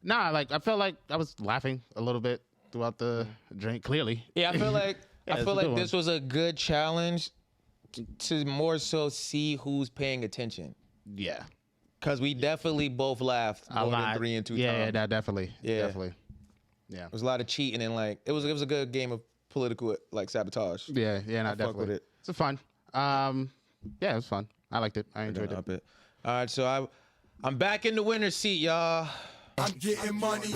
Nah, like I felt like I was laughing a little bit throughout the drink. Clearly. Yeah, I feel like Yeah, I it's feel a like good this was a good challenge to more so see who's paying attention. Yeah. Because we definitely both laughed A more lot. than 3 and 2 Yeah, times. yeah, definitely. Yeah. Definitely. Yeah. There was a lot of cheating and like it was a good game of political like sabotage. Yeah, yeah, no, fuck definitely. with it. It's a fun. Yeah, it was fun. I liked it. I enjoyed Up it. it. All right, so I'm back in the winner's seat, y'all. I'm getting money,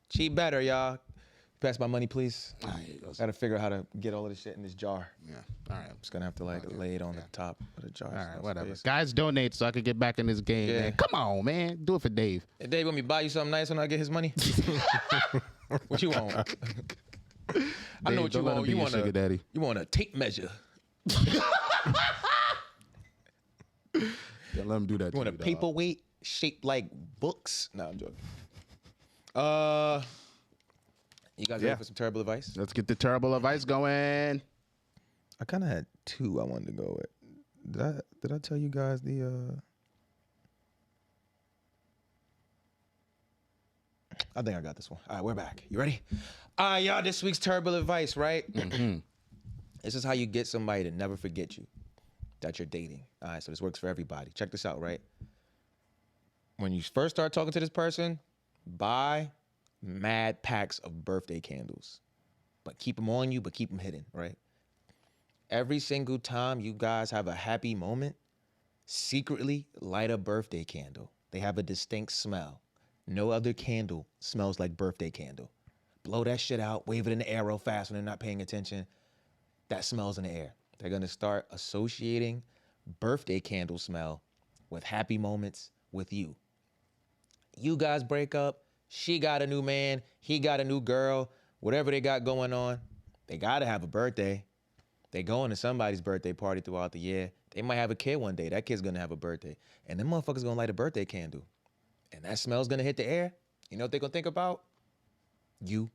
Cheat better, y'all. Pass my money, please. Ah, here it goes. Gotta figure out how to get all of this shit in this jar. Yeah. All right. Just gonna have to like lay it on the top of the jar. All so right, no whatever. space. Guys, donate so I could get back in this game, Yeah. man. Come on, man. Do it for Dave. Hey, Dave, want me to buy you something nice when I get his money? What you want? I know what you don't let him want. be You your want sugar daddy. You want a tape measure. Yeah, let him do that. You want a paperweight shaped like books? No, I'm joking. You guys ready for some terrible advice? Let's get the terrible advice going. I kind of had two I wanted to go with. Did I tell you guys the? I think I got this one. All right, we're back. You ready? All right, y'all. This week's terrible advice, right? This is how you get somebody to never forget you that you're dating. All right, so this works for everybody. Check this out, right? When you first start talking to this person, buy mad packs of birthday candles, but keep them on you, but keep them hidden, right? Every single time you guys have a happy moment, secretly light a birthday candle. They have a distinct smell. No other candle smells like birthday candle. Blow that shit out, wave it in the air real fast when they're not paying attention. That smells in the air. They're gonna start associating birthday candle smell with happy moments with you. You guys break up, she got a new man, he got a new girl, whatever they got going on, they gotta have a birthday. They going to somebody's birthday party throughout the year. They might have a kid one day. That kid's gonna have a birthday. And them motherfuckers gonna light a birthday candle. And that smell's gonna hit the air. You know what they gonna think about? You.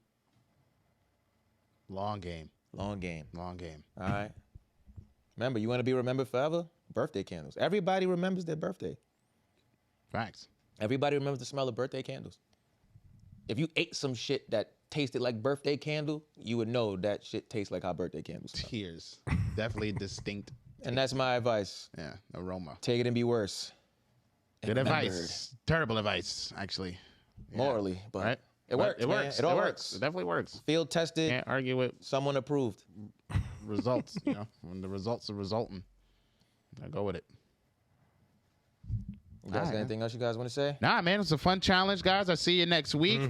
Long game. Long game. Long game. All right. Remember, you wanna be remembered forever? Birthday candles. Everybody remembers their birthday. Facts. Everybody remembers the smell of birthday candles. If you ate some shit that tasted like birthday candle, you would know that shit tastes like how birthday candles smell. Tears. Definitely distinct. And that's my advice. Yeah. Aroma. Take it and be worse. Good remembered. advice. Terrible advice, actually. Yeah. Morally, but Right? it But works. It man. works. It all works. works. It definitely works. Field tested. Can't argue with Someone approved. results. You know, when the results are resulting, I go with it. You guys got Alright. anything else you guys want to say? Nah, man, it's a fun challenge, guys. I see you next week.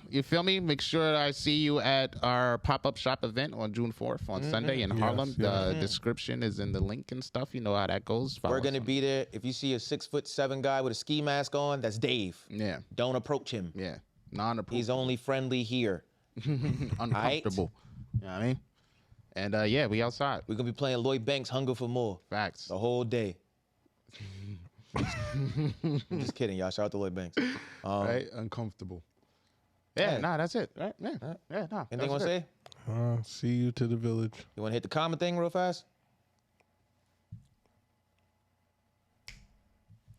You feel me? Make sure I see you at our pop-up shop event on June 4th on Sunday in Harlem. The description is in the link and stuff. You know how that goes. Follow We're gonna us on- be there. If you see a 6'7" guy with a ski mask on, that's Dave. Yeah, Don't approach him. yeah. Non-approved. He's only friendly here. uncomfortable. You know what I mean? And yeah, we outside. We're gonna be playing Lloyd Banks' "Hunger for More" Facts. the whole day. I'm just kidding, y'all. Shout out to Lloyd Banks. Right? Uncomfortable. Yeah, Hey. nah, that's it. Right? Yeah. Yeah, nah. Anything you want to say? See you to the village. You want to hit the comment thing real fast?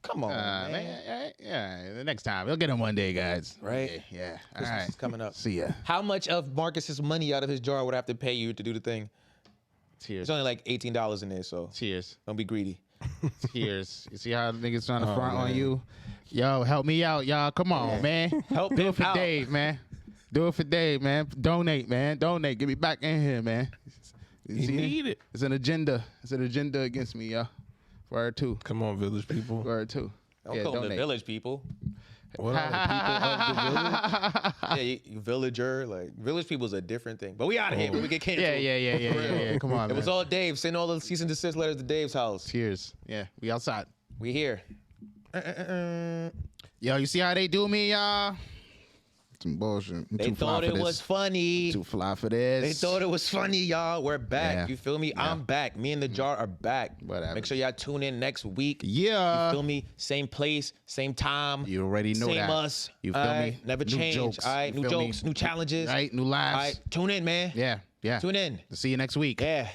Come on, man. Yeah, the next time. We'll get him one day, guys. Right? Yeah. All Christmas right. is coming up. See ya. How much of Marcus's money out of his jar would I have to pay you to do the thing? Tears. It's only like $18 in there, so Tears. don't be greedy. Tears. You see how niggas trying to Oh, front on man. you? Yo, help me out, y'all. Come on, man. Help Do him it for out. Dave, man. Do it for Dave, man. Donate, man. Donate. Get me back in here, man. You see need it. It's an agenda. It's an agenda against me, y'all. Word two. Come on, village people. Word two. Don't call them the village people. What are the people of the village? Yeah, you villager. Like, village people's a different thing. But we out of here. We get canceled. Yeah. Come on, It man. was all Dave. Send all the cease and desist letters to Dave's house. Tears. Yeah, we outside. We here. Yo, you see how they do me, y'all? Some bullshit. They thought it was funny. Too fly for this. They thought it was funny, y'all. We're back. Yeah. You feel me? Yeah. I'm back. Me and the jar are back. Whatever. Make sure y'all tune in next week. Yeah. You feel me? Same place, same time. You already know same that. us. You feel All me? right? Never New change. jokes. All right. You New feel me? jokes, new challenges. Right? New lives. All right. Tune in, man. Yeah. Yeah. Tune in. See you next week. Yeah.